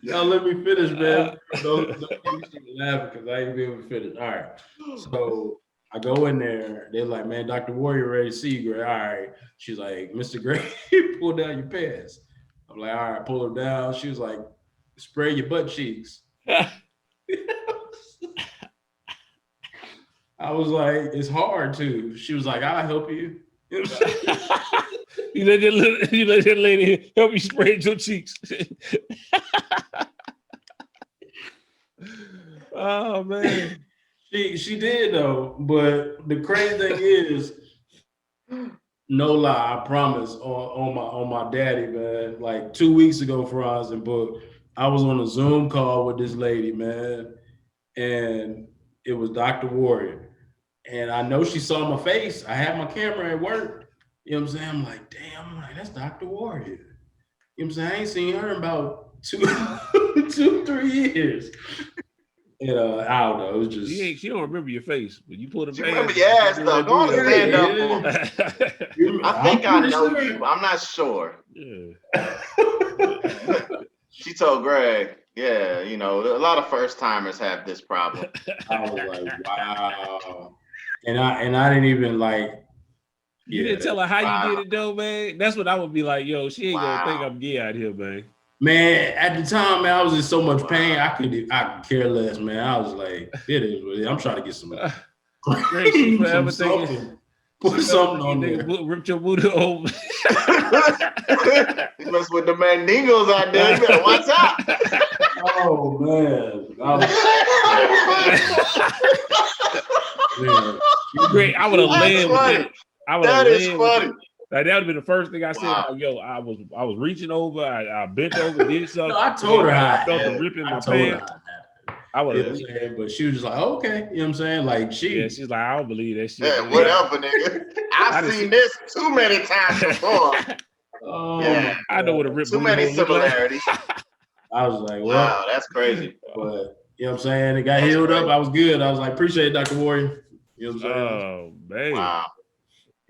Y'all let me finish, man. Don't laugh because I ain't be able to finish. All right. So I go in there. They're like, man, Dr. Warrior ready to see you, Gray. All right. She's like, Mr. Gray, pull down your pants. I'm like, all right, pull them down. She was like, spray your butt cheeks. I was like, it's hard to. She was like, I'll help you. You let that lady help you spray your cheeks. Oh man. She did though, but the crazy thing is, no lie, I promise on my daddy, man. Like 2 weeks ago, Franz and Book, I was on a Zoom call with this lady, man, and it was Dr. Warrior. And I know she saw my face. I had my camera at work. You know what I'm saying? I'm like, damn, that's Dr. Warrior. You know what I'm saying? I ain't seen her in about 3 years. And I don't know. It was just she don't remember your face, but you pulled a man. Remember your ass though. Go on and stand up for me. I think I know you. I'm not sure. Yeah. She told Greg, yeah, you know, a lot of first timers have this problem. I was like, wow. And I didn't even like. You didn't tell her how you did it though, man. That's what I would be like, yo, she ain't gonna think I'm gay out here, man. Man, at the time, man, I was in so much pain. I could care less, man. I was like, it is what it is. I'm trying to get some Greg, she forever thinking. Put something on there. Ripped your booty over. You mess with the mandingos out there. You better watch out. Oh man. Great. I would have led with it. That is funny. Like, that would have been the first thing I said. Wow. Like, yo, I was reaching over. I bent over, did something. No, I told her how I felt the rip in my pants. I was, but she was just like, oh, okay, you know what I'm saying? Like she's like, I don't believe that shit. Yeah, whatever, nigga. I've seen this too many times before. Yeah, I know what a rip. Too many similarities. I was like, wow, that's crazy. But you know what I'm saying? It got healed up. I was good. I was like, appreciate it, Dr. Warrior. You know what I'm saying? Oh man. Wow.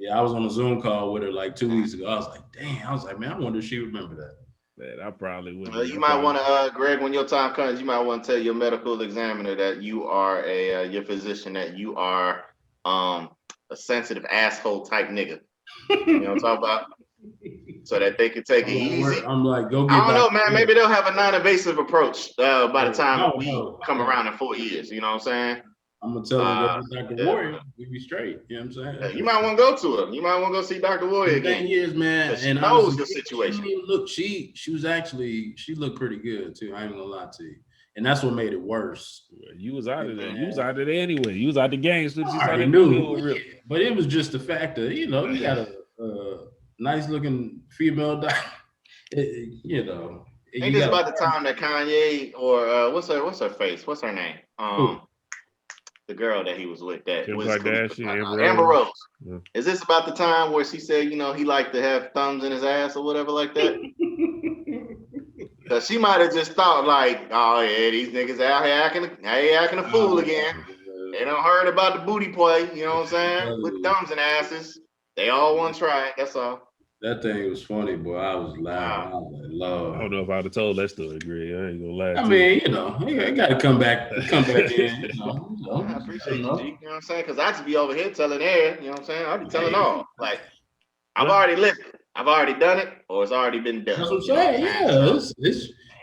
Yeah, I was on a Zoom call with her like 2 weeks ago. I was like, damn. I was like, man, I wonder if she remember that. Man, I probably would. You might want to, Greg, when your time comes, you might want to tell your medical examiner that you are your physician, that you are a sensitive asshole type nigga. You know what I'm talking about? So that they can take it easy. I'm like, go get. I don't know, man. Maybe they'll have a non-invasive approach by the time we come around in 4 years. You know what I'm saying? I'm gonna tell her Dr. Warrior, we be straight. You know what I'm saying? You might want to go to her. You might want to go see Dr. Warrior again. The thing is, man, and knows your situation. She looked pretty good too. I ain't gonna lie to you. And that's what made it worse. You was out of there. You was out of there anyway. You was out the game. So I knew. But it was just the fact that, you know, you got a nice looking female doctor. You know. Ain't this about the time that Kanye or what's her face? What's her name? The girl that he was with, that was Amber Rose. Yeah. Is this about the time where she said, you know, he liked to have thumbs in his ass or whatever like that? Because she might have just thought like, oh yeah, these niggas out here acting a fool again. They done heard about the booty play, you know what I'm saying? With thumbs and asses. They all want to try it, that's all. That thing was funny, boy. I was loud. I was like, Lord. I don't know if I'd have told that story, Greg. I ain't gonna lie. I mean, you know, I gotta come back in. You know, I appreciate you, G. You know what I'm saying? Because I just be over here telling air, you know what I'm saying? I'll be telling all. Like, I've already lived it. I've already done it, or it's already been done. That's what I'm saying. Yeah,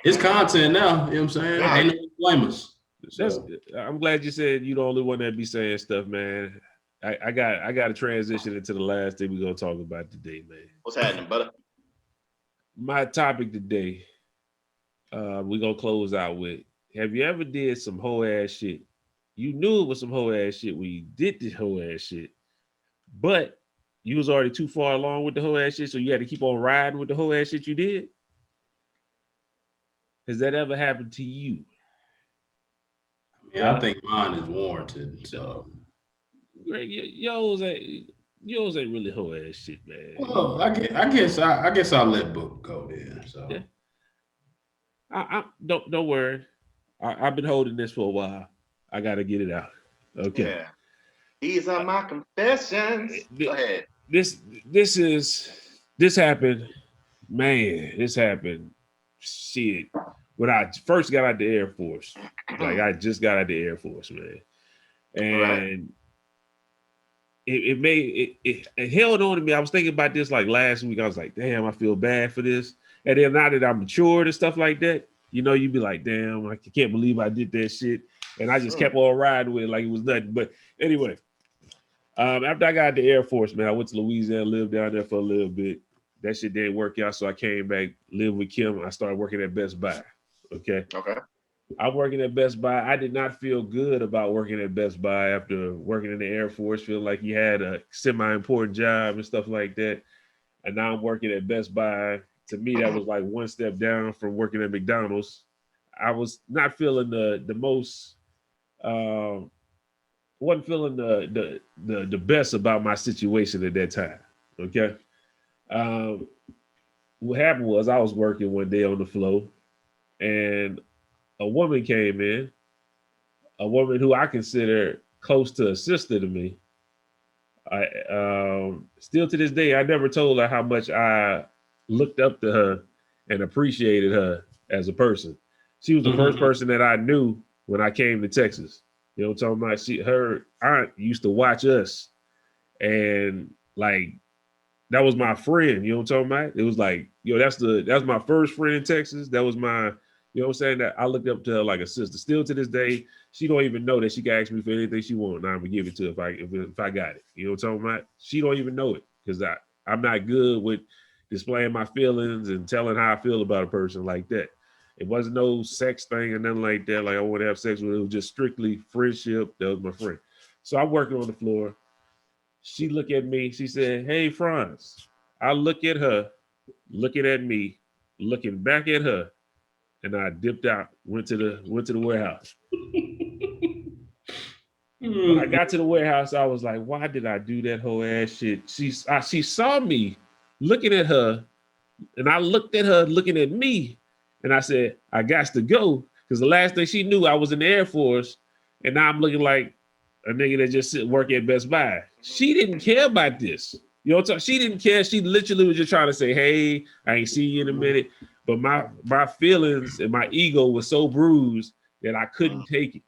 it's content now. You know what I'm saying? Yeah. Ain't no flamers. So. I'm glad you said you the only one that be saying stuff, man. I got to transition into the last thing we're gonna talk about today, man. What's happening, brother? My topic today, we're gonna close out with: have you ever did some hoe ass shit? You knew it was some hoe ass shit when you did the hoe ass shit, but you was already too far along with the hoe ass shit, so you had to keep on riding with the hoe ass shit you did. Has that ever happened to you? Yeah, I think mine is warranted. So. Greg, yours ain't really hoe ass shit, man. Well, I guess I'll let Book go then. So yeah. I don't worry. I've been holding this for a while. I gotta get it out. Okay. Yeah. These are my confessions. Go ahead. This happened, man. This happened. Shit. When I first got out the Air Force, like I just got out the Air Force, man, and. Right. It held on to me. I was thinking about this like last week. I was like, damn, I feel bad for this. And then now that I'm matured and stuff like that, you know, you'd be like, damn, I can't believe I did that shit. And I just kept on riding with it like it was nothing. But anyway, after I got out the Air Force, man, I went to Louisiana, lived down there for a little bit. That shit didn't work out. So I came back, lived with Kim. And I started working at Best Buy. Okay. I'm working at Best Buy. I did not feel good about working at Best Buy after working in the Air Force, feeling like you had a semi-important job and stuff like that. And now I'm working at Best Buy. To me, that was like one step down from working at McDonald's. I was not feeling the most, wasn't feeling the best about my situation at that time. Okay. What happened was I was working one day on the floor, and a woman came in, a woman who I consider close to a sister to me. Still to this day, I never told her how much I looked up to her and appreciated her as a person. She was the first person that I knew when I came to Texas. You know what I'm talking about? Her aunt used to watch us, and like that was my friend. You know what I'm talking about? It was like, that's my first friend in Texas. That was my, you know what I'm saying? That I looked up to her like a sister. Still to this day, she don't even know that she can ask me for anything she wants, and I'm gonna give it to her if I got it. You know what I'm talking about? She don't even know it because I'm not good with displaying my feelings and telling how I feel about a person like that. It wasn't no sex thing or nothing like that. Like I want to have sex with her. It was just strictly friendship. That was my friend. So I'm working on the floor. She looked at me. She said, "Hey, Franz." I look at her, looking at me, looking back at her, and I dipped out. Went to the warehouse. When I got to the warehouse, I was like, "Why did I do that whole ass shit?" She saw me looking at her, and I looked at her looking at me, and I said, "I got to go," because the last thing she knew, I was in the Air Force, and now I'm looking like a nigga that just work at Best Buy. She didn't care about this. You know what I'm saying? She didn't care. She literally was just trying to say, "Hey, I ain't see you in a minute." But my feelings and my ego was so bruised that I couldn't take it.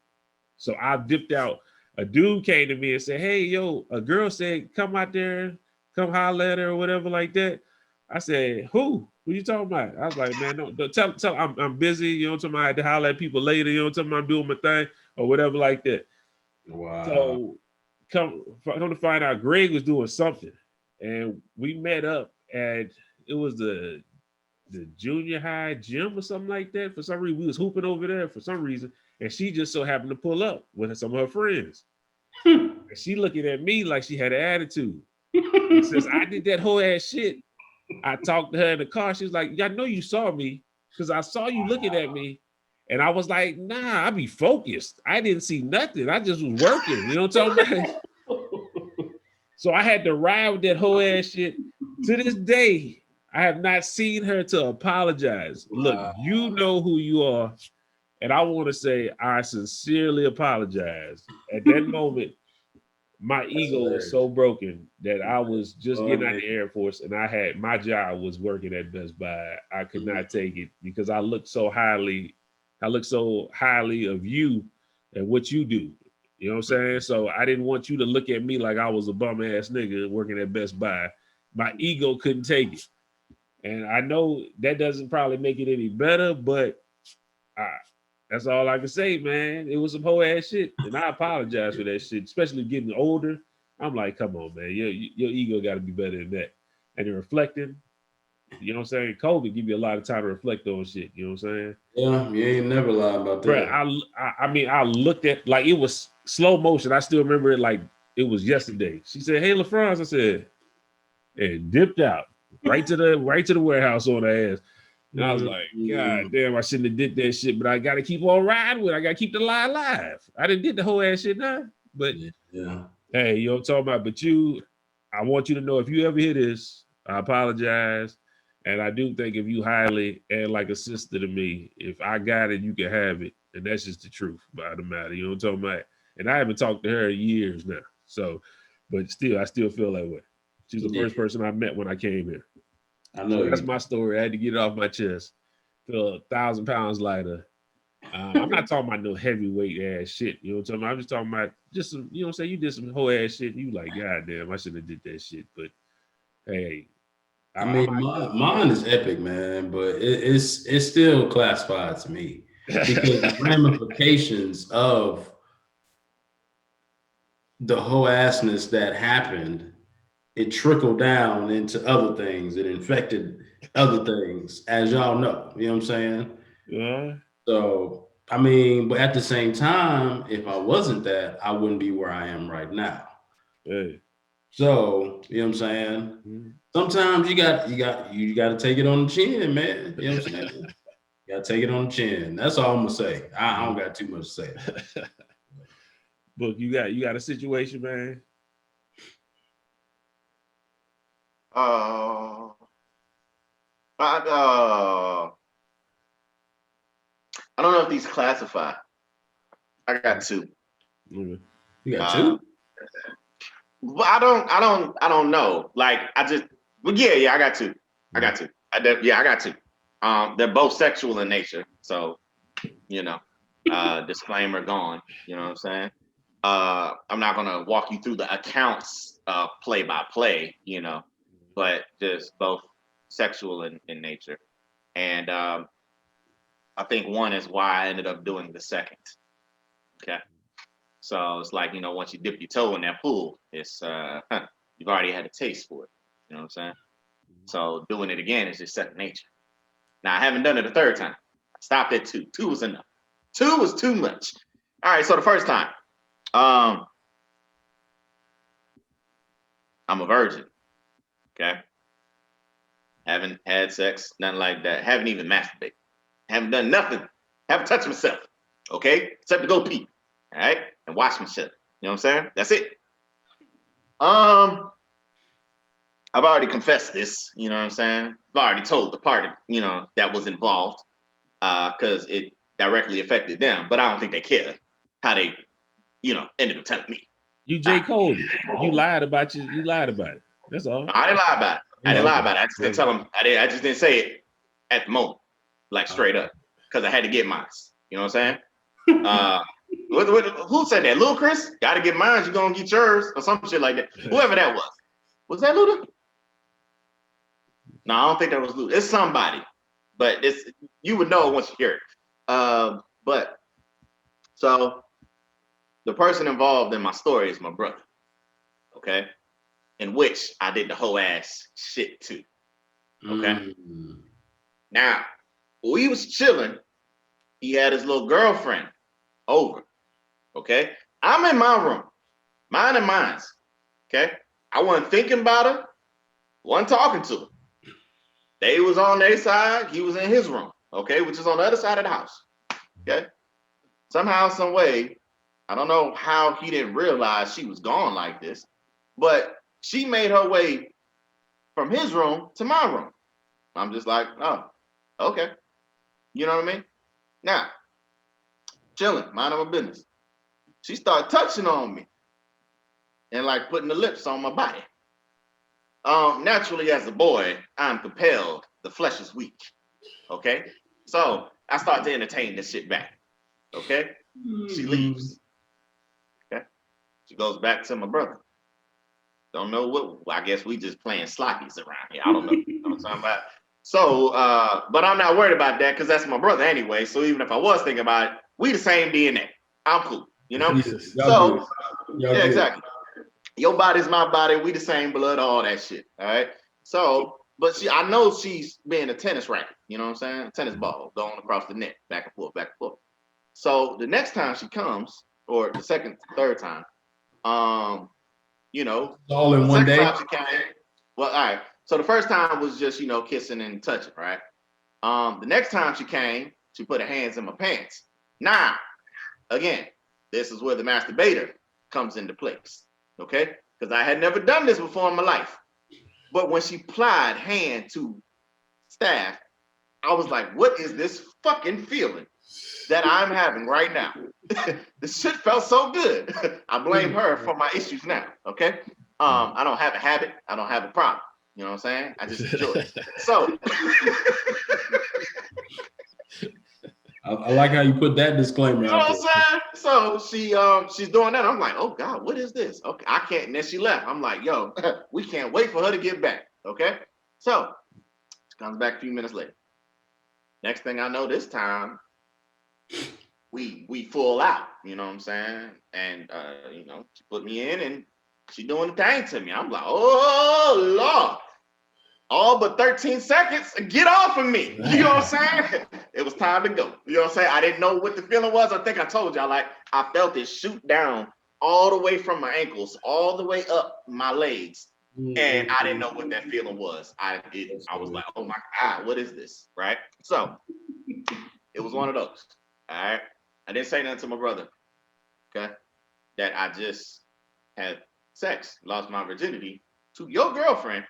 So I dipped out. A dude came to me and said, "Hey, yo," a girl said, "Come out there, come holler at her," or whatever like that. I said, "Who? Who you talking about?" I was like, "Man, don't tell I'm busy. You know what I'm talking about? I had to holler at people later. You know what I'm talking about? I'm doing my thing or whatever like that." Wow. So come to find out, Greg was doing something, and we met up at it was the junior high gym or something like that. For some reason, we was hooping over there for some reason, and she just so happened to pull up with some of her friends. And she looking at me like she had an attitude. And since I did that whole ass shit, I talked to her in the car. She was like, "Yeah, I know you saw me because I saw you looking at me." And I was like, "Nah, I be focused. I didn't see nothing. I just was working." You know what I'm talking about? So I had to ride with that whole ass shit. To this day, I have not seen her to apologize. Look, you know who you are. And I want to say I sincerely apologize. At that moment, my ego was so broken that I was just getting out of the Air Force, and my job was working at Best Buy. I could not take it because I look so highly of you and what you do. You know what I'm saying? So I didn't want you to look at me like I was a bum ass nigga working at Best Buy. My ego couldn't take it. And I know that doesn't probably make it any better, but that's all I can say, man. It was some whole ass shit. And I apologize for that shit, especially getting older. I'm like, come on, man. Your ego got to be better than that. And then reflecting, you know what I'm saying? COVID give you a lot of time to reflect on shit. You know what I'm saying? Yeah, you ain't never lied about that. Bro, I mean, I looked at like it was slow motion. I still remember it like it was yesterday. She said, "Hey, LaFrance," I said, and dipped out right to the warehouse on her ass. And I was like, God damn, I shouldn't have did that shit, but I got to keep on riding with it. I got to keep the lie alive. I didn't did the whole ass shit now, but hey, you know what I'm talking about? But I want you to know if you ever hear this, I apologize. And I do think if you highly and like a sister to me, if I got it, you can have it. And that's just the truth about the matter. You know what I'm talking about? And I haven't talked to her in years now. So, but still, I still feel that way. She's the first person I met when I came here. I know. So that's my story. I had to get it off my chest. Feel 1,000 pounds lighter. I'm not talking about no heavyweight ass shit. You know what I'm talking about? I'm just talking about just some, you know what I'm saying? You did some whole ass shit. And you like, God damn, I shouldn't have did that shit. But hey, I mean, mine is epic, man, but it's still classified to me because the ramifications of the whole assness that happened, it trickled down into other things. It infected other things, as y'all know. You know what I'm saying? Yeah. So, I mean, but at the same time, if I wasn't that, I wouldn't be where I am right now. Hey. So, you know what I'm saying? Mm-hmm. Sometimes you got to take it on the chin, man. You know what I'm saying? You got to take it on the chin. That's all I'm gonna say. I don't got too much to say. Book, you got a situation, man. I don't know if these classify. I got two. You got two? Well, I don't know. Like I got two. I got two. I got two. They're both sexual in nature, so you know, disclaimer gone. You know what I'm saying? I'm not gonna walk you through the accounts play by play, you know, but just both sexual in nature. And I think one is why I ended up doing the second. Okay. So it's like, you know, once you dip your toe in that pool, it's you've already had a taste for it. You know what I'm saying? So doing it again is just second nature. Now I haven't done it a third time. I stopped at 2. 2 was enough. 2 was too much. All right, so the first time, I'm a virgin. Okay. Haven't had sex, nothing like that. Haven't even masturbated. Haven't done nothing. Haven't touched myself. Okay, except to go pee. All right, and wash myself. You know what I'm saying? That's it. I've already confessed this. You know what I'm saying? I've already told the party, you know, that was involved, because it directly affected them. But I don't think they care how they, you know, ended up telling me. You J. Cole. You lied about you lied about it. That's all. I didn't lie about it. I didn't lie about it. I just didn't tell them. I just didn't say it at the moment, like straight up, because I had to get mine. You know what I'm saying? Who said that? Lil Chris? Got to get mine. You gonna get yours or some shit like that. Whoever that was. Was that Luda? No, I don't think that was Luda. It's somebody, but you would know once you hear it. But so the person involved in my story is my brother. Okay. In which I did the whole ass shit too. Okay. Now, when we was chilling, he had his little girlfriend over. Okay. I'm in my room, mine and mine's. Okay. I wasn't thinking about her, wasn't talking to her. They was on their side, he was in his room, okay, which is on the other side of the house. Okay. Somehow, some way, I don't know how he didn't realize she was gone like this, but she made her way from his room to my room. I'm just like, oh, okay. You know what I mean? Now, chilling, minding my business. She started touching on me and like putting the lips on my body. Naturally, as a boy, I'm compelled. The flesh is weak. Okay? So I start to entertain this shit back. Okay? She leaves. Okay? She goes back to my brother. Don't know what, I guess we just playing sloppies around here. I don't know. You know what I'm talking about? So, but I'm not worried about that because that's my brother anyway. So even if I was thinking about it, we the same DNA. I'm cool, you know? So, yeah, exactly. Your body's my body. We the same blood, all that shit. All right. So, but I know she's being a tennis racket. You know what I'm saying? A tennis ball going across the net, back and forth, back and forth. So the next time she comes, or the second, third time, you know, all in one day. Well, all right. So the first time was just, you know, kissing and touching, right? The next time she came, she put her hands in my pants. Now, again, this is where the masturbator comes into place. Okay, because I had never done this before in my life. But when she plied hand to staff, I was like, what is this fucking feeling that I'm having right now? This shit felt so good. I blame her for my issues now. Okay. I don't have a habit. I don't have a problem. You know what I'm saying? I just enjoy it. So I like how you put that disclaimer. You know what I'm saying? So she's doing that. I'm like, oh God, what is this? Okay, I can't. And then she left. I'm like, yo, we can't wait for her to get back. Okay. So she comes back a few minutes later. Next thing I know, this time we full out. You know what I'm saying? And you know, she put me in and she doing the thing to me. I'm like, oh Lord. All but 13 seconds, get off of me. You know what I'm saying? It was time to go. You know what I'm saying? I didn't know what the feeling was. I think I told y'all, like, I felt it shoot down all the way from my ankles, all the way up my legs. And I didn't know what that feeling was. I was like, oh my God, what is this? Right? So it was one of those. All right. I didn't say nothing to my brother. Okay. That I just had sex, lost my virginity to your girlfriend.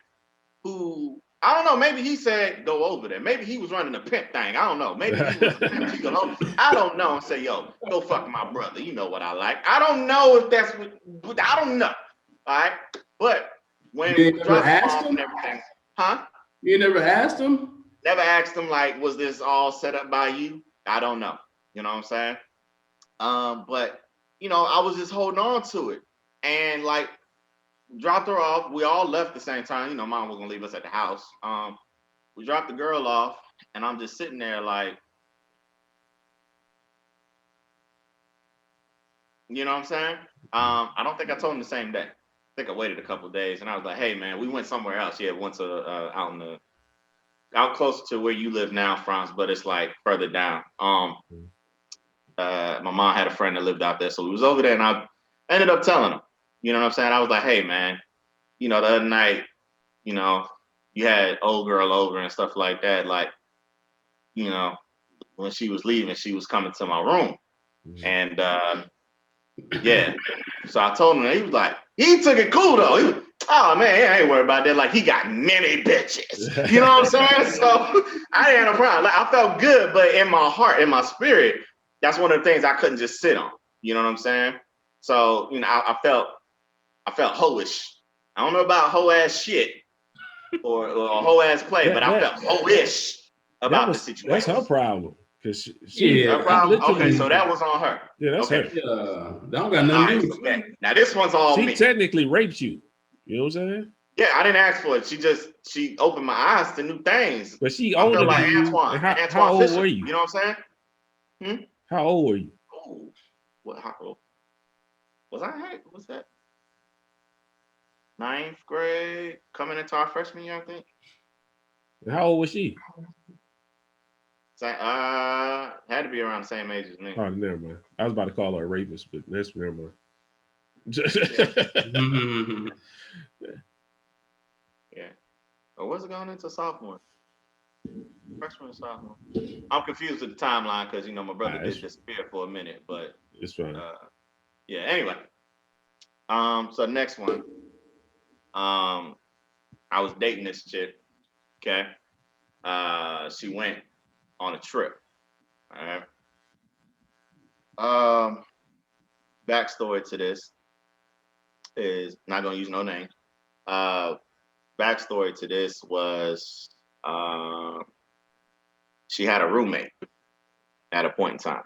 Who, I don't know, maybe he said go over there. Maybe he was running a pimp thing. I don't know. Maybe he was a pimp. I don't know. And say, yo, go fuck my brother. You know what I like. I don't know if that's what, I don't know. All right. But when you never asked him? And everything, huh? You never asked him? Never asked him like, was this all set up by you? I don't know. You know what I'm saying? But you know, I was just holding on to it, and like dropped her off. We all left at the same time. You know, mom was gonna leave us at the house. We dropped the girl off, and I'm just sitting there like, you know what I'm saying? I don't think I told him the same day. I think I waited a couple of days, and I was like, hey man, we went somewhere else. Yeah, went to out closer to where you live now, Franz, but it's like further down. My mom had a friend that lived out there, so we was over there, and I ended up telling him. You know what I'm saying? I was like, hey man, you know, the other night, you know, you had old girl over and stuff like that. Like, you know, when she was leaving, she was coming to my room, and yeah. So I told him, and he was like, he took it cool though. He was, oh man, I ain't worried about that. Like he got many bitches. You know what I'm saying? So I didn't have a problem. Like I felt good, but in my heart, in my spirit, that's one of the things I couldn't just sit on. You know what I'm saying? So, you know, I felt hoish. I don't know about hoe ass shit or hoe ass play, but I felt hoish about the situation. That's her problem. Cause she her problem. Okay, so that was on her. Yeah, that's her. That don't got nothing to do with it. Now this one's all me. She technically raped you. You know what I'm saying? Yeah, I didn't ask for it. She opened my eyes to new things. But she older older like than you. Antoine. How old Fisher, were you? You know what I'm saying? How old were you? Oh, what? How old? Was I? What's that? 9th grade, coming into our freshman year, I think. How old was she? So, had to be around the same age as me. Oh, never mind. I was about to call her a rapist, but that's never mind. Yeah. Or was it going into sophomore? Freshman or sophomore? I'm confused with the timeline because, you know, my brother did disappear for a minute, but it's fine. Yeah, anyway. So next one. I was dating this chick, okay? She went on a trip. All right. Backstory to this is not gonna use no name. Backstory to this was she had a roommate at a point in time.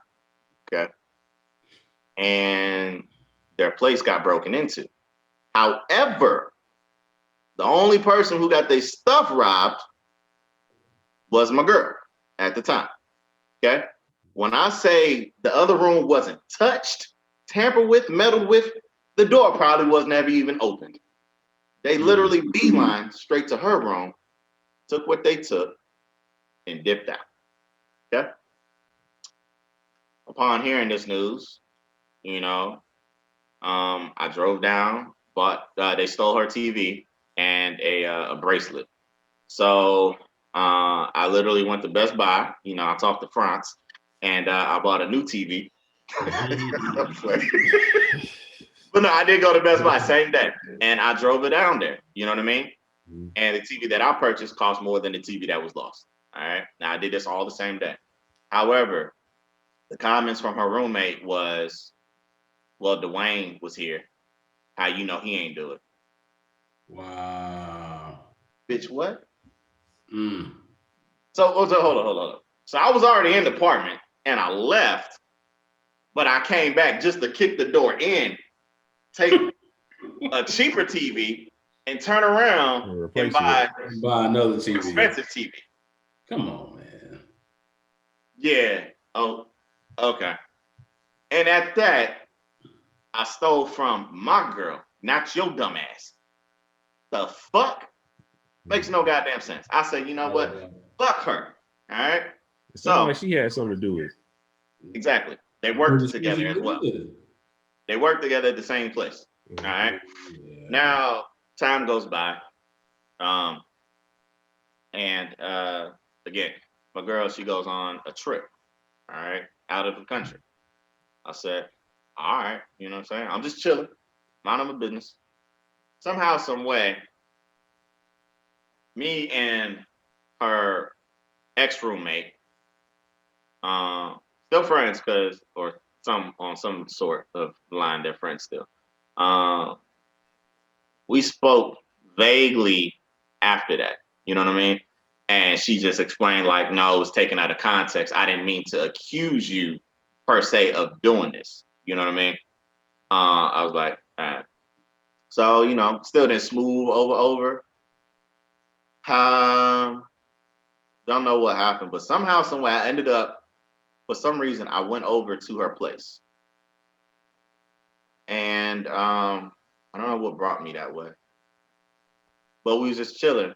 Okay. And their place got broken into. However, the only person who got their stuff robbed was my girl at the time. Okay. When I say the other room wasn't touched, tampered with, meddled with, the door probably wasn't ever even opened. They literally beeline straight to her room, took what they took, and dipped out. Okay. Upon hearing this news, you know, I drove down, they stole her TV and a bracelet. So I literally went to Best Buy. You know, I talked to Franz, and I bought a new TV. But no, I did go to Best Buy same day, and I drove it down there. You know what I mean? And the TV that I purchased cost more than the TV that was lost. All right. Now I did this all the same day. However, the comments from her roommate was, "Well, Dwayne was here. How you know he ain't do it?" Wow. Bitch, what? So hold on. So I was already in the apartment and I left, but I came back just to kick the door in, take a cheaper TV, and turn around and buy another TV. Expensive TV. Come on, man. Yeah. Oh, okay. And at that, I stole from my girl, not your dumb ass. The fuck? Makes no goddamn sense. I say, you know what? Fuck her. All right. It sounds like she had something to do with it. Exactly. They worked together as well. They worked together at the same place. All right. Yeah. Now time goes by. And again, my girl, she goes on a trip, all right, out of the country. I said, all right, you know what I'm saying? I'm just chilling, minding my business. Somehow, some way, me and her ex-roommate, still friends or on some sort of line, they're friends still. We spoke vaguely after that, you know what I mean? And she just explained like, no, it was taken out of context. I didn't mean to accuse you per se of doing this. You know what I mean? I was like, all right. So, you know, still didn't smooth over. Don't know what happened, but somehow, somewhere I ended up, for some reason, I went over to her place. And I don't know what brought me that way. But we was just chilling.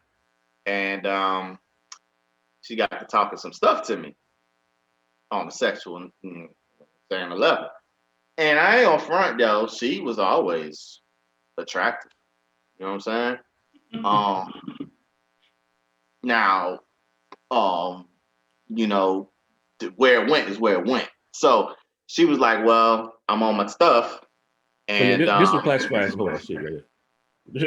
And she got to talking some stuff to me on the sexual saying the level. And I ain't on front though, she was always attractive. You know what I'm saying? Now, you know, where it went is where it went. So she was like, well, I'm on my stuff. And so this will classify as whole shit right here.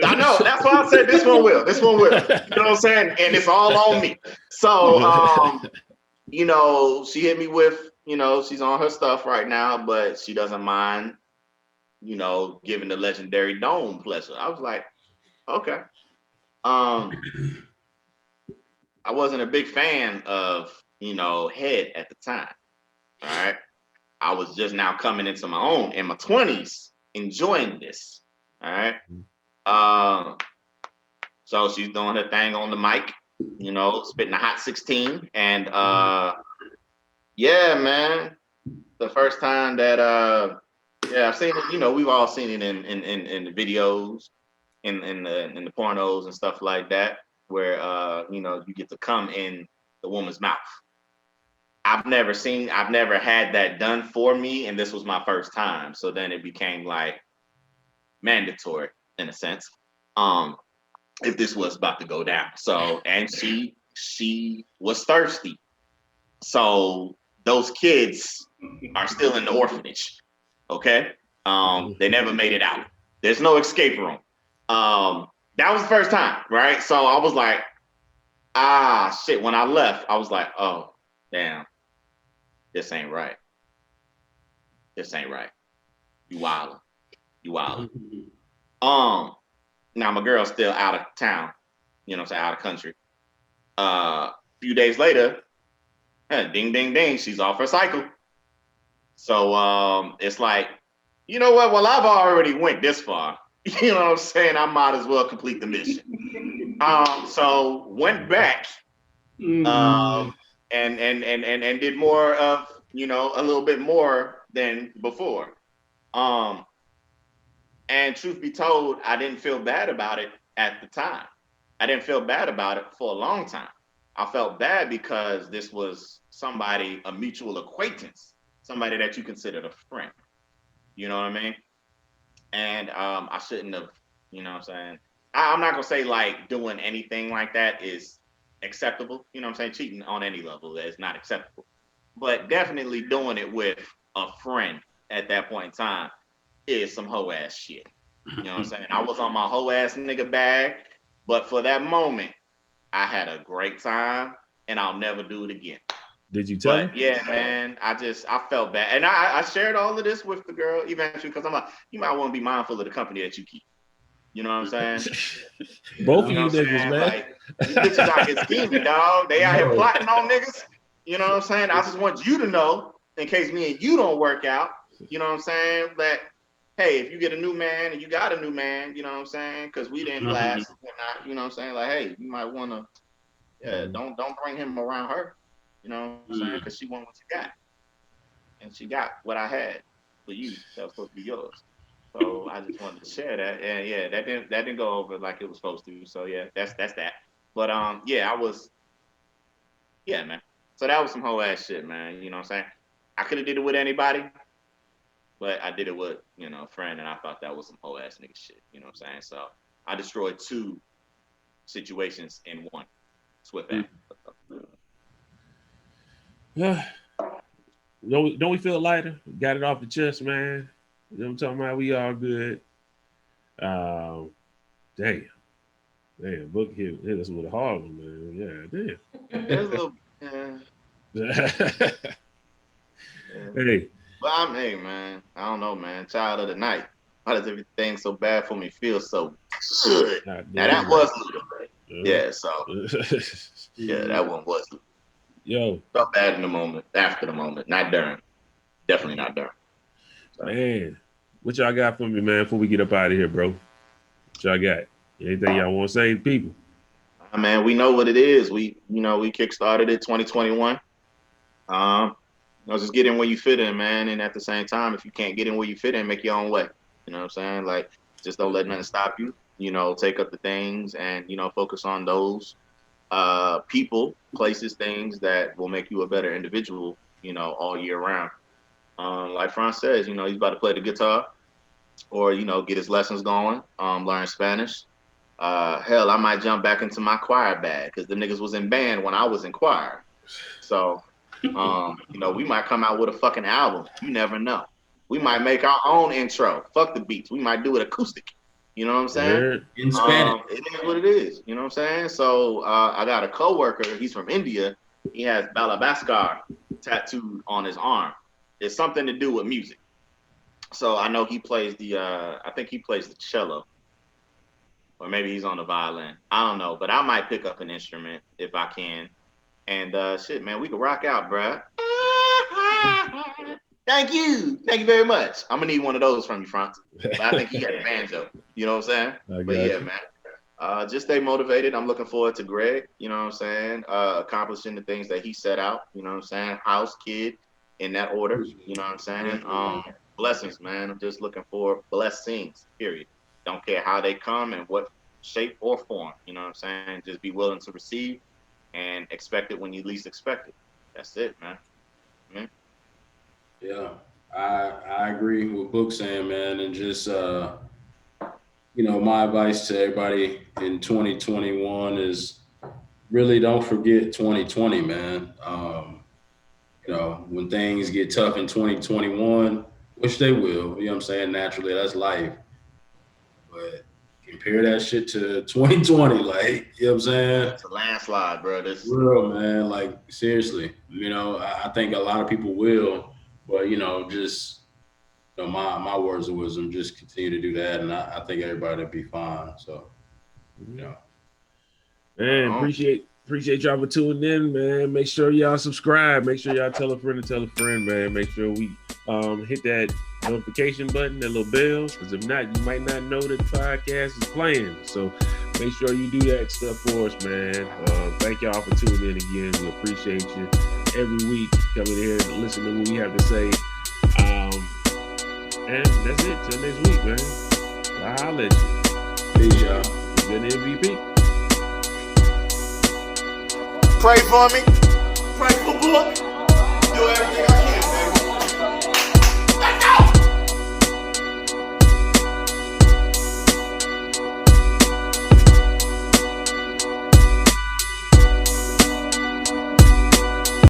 I know, that's why I said this one will. This one will. You know what I'm saying? And it's all on me. So you know, she hit me with, you know, she's on her stuff right now, but she doesn't mind, you know, giving the legendary dome pleasure. I was like, okay. I wasn't a big fan of, you know, head at the time. All right. I was just now coming into my own in my 20s, enjoying this. All right. So she's doing her thing on the mic, you know, spitting a hot 16. And yeah, man. The first time that yeah, I've seen it, you know, we've all seen it in the videos, in the pornos and stuff like that, where you know, you get to come in the woman's mouth. I've never had that done for me, and this was my first time. So then it became like mandatory in a sense. If this was about to go down. So, and she was thirsty. So those kids are still in the orphanage. Okay. They never made it out. There's no escape room. That was the first time, right? So I was like, shit. When I left, I was like, oh, damn. This ain't right. This ain't right. You wildin'. You wildin'. Now my girl's still out of town, you know what I'm saying, out of country. A few days later, ding, ding, ding, she's off her cycle. So it's like, you know what? Well, I've already went this far. You know what I'm saying? I might as well complete the mission. So went back and did more of, you know, a little bit more than before. And truth be told, I didn't feel bad about it at the time. I didn't feel bad about it for a long time. I felt bad because this was somebody, a mutual acquaintance, somebody that you considered a friend. You know what I mean? And I shouldn't have, you know what I'm saying? I'm not going to say like doing anything like that is acceptable. You know what I'm saying? Cheating on any level is not acceptable. But definitely doing it with a friend at that point in time is some hoe ass shit. You know what I'm saying? I was on my hoe ass nigga bag, but for that moment, I had a great time and I'll never do it again. Did you tell her? Yeah, man, I felt bad. And I shared all of this with the girl eventually because I'm like, you might want to be mindful of the company that you keep. You know what I'm saying? Both of you niggas, man. Like, these bitches out here scheming, dog. They out here plotting on niggas. You know what I'm saying? I just want you to know, in case me and you don't work out, you know what I'm saying, that hey, if you get a new man and you got a new man, you know what I'm saying? Because we didn't last, you know what I'm saying? Like, hey, you might want to, don't bring him around her, you know what I'm saying? Because she want what you got, and she got what I had for you that was supposed to be yours. So I just wanted to share that, and yeah, that didn't go over like it was supposed to. So yeah, that's that. But yeah, man. So that was some whole ass shit, man. You know what I'm saying? I could have did it with anybody. But I did it with, you know, a friend, and I thought that was some whole ass nigga shit. You know what I'm saying? So I destroyed 2 situations in one. Swift act. Don't we feel lighter? Got it off the chest, man. You know what I'm talking about? We all good. Damn, book hit us with a hard one, man. Yeah, damn. There's a little, Hey. Well, hey, man. I don't know, man. Child of the night. Why does everything so bad for me feel so good? Now that was Luda. Yeah, so. Yeah, that one was. Yo, Felt bad in the moment, after the moment, not during. Definitely not during. So. Man, what y'all got for me, man, before we get up out of here, bro? What y'all got? Anything y'all want to say to people? Man, we know what it is. We kickstarted it 2021. Just get in where you fit in, man. And at the same time, if you can't get in where you fit in, make your own way. You know what I'm saying? Like, just don't let nothing stop you. Take up the things and, focus on those people, places, things that will make you a better individual, all year round. Like Franz says, he's about to play the guitar or, get his lessons going, learn Spanish. Hell, I might jump back into my choir bag because the niggas was in band when I was in choir. So, we might come out with a fucking album. You never know. We might make our own intro. Fuck the beats. We might do it acoustic. You know what I'm saying? In Spanish. It is what it is. You know what I'm saying? So I got a coworker. He's from India. He has Balabascar tattooed on his arm. It's something to do with music. So I know he plays I think he plays the cello. Or maybe he's on the violin. I don't know. But I might pick up an instrument if I can. And shit, man, we can rock out, bruh. Thank you. Thank you very much. I'm going to need one of those from you, Franz. But I think he got a banjo. You know what I'm saying? But yeah, man. Just stay motivated. I'm looking forward to Greg, you know what I'm saying? Accomplishing the things that he set out, you know what I'm saying? House, kid, in that order, you know what I'm saying? Blessings, man. I'm just looking for blessings, period. Don't care how they come and what shape or form, you know what I'm saying? Just be willing to receive and expect it when you least expect it. That's it, man. Yeah, I agree with Book saying, man, and just my advice to everybody in 2021 is really don't forget 2020, man. When things get tough in 2021, which they will, you know what I'm saying? Naturally, that's life. But compare that shit to 2020, like, you know what I'm saying? It's a landslide, bro. This real, man. Like, seriously, I think a lot of people will, but just my words of wisdom, just continue to do that, and I think everybody will be fine. So, Man, appreciate y'all for tuning in, man. Make sure y'all subscribe. Make sure y'all tell a friend to tell a friend, man. Make sure we hit that notification button, that little bell, because if not, you might not know that the podcast is playing. So make sure you do that stuff for us, man. Thank y'all for tuning in again. We appreciate you every week coming here and listening to what we have to say. And that's it. Till next week, man. I'll holler at you. Peace, y'all. Good MVP. Pray for me. Pray for Book.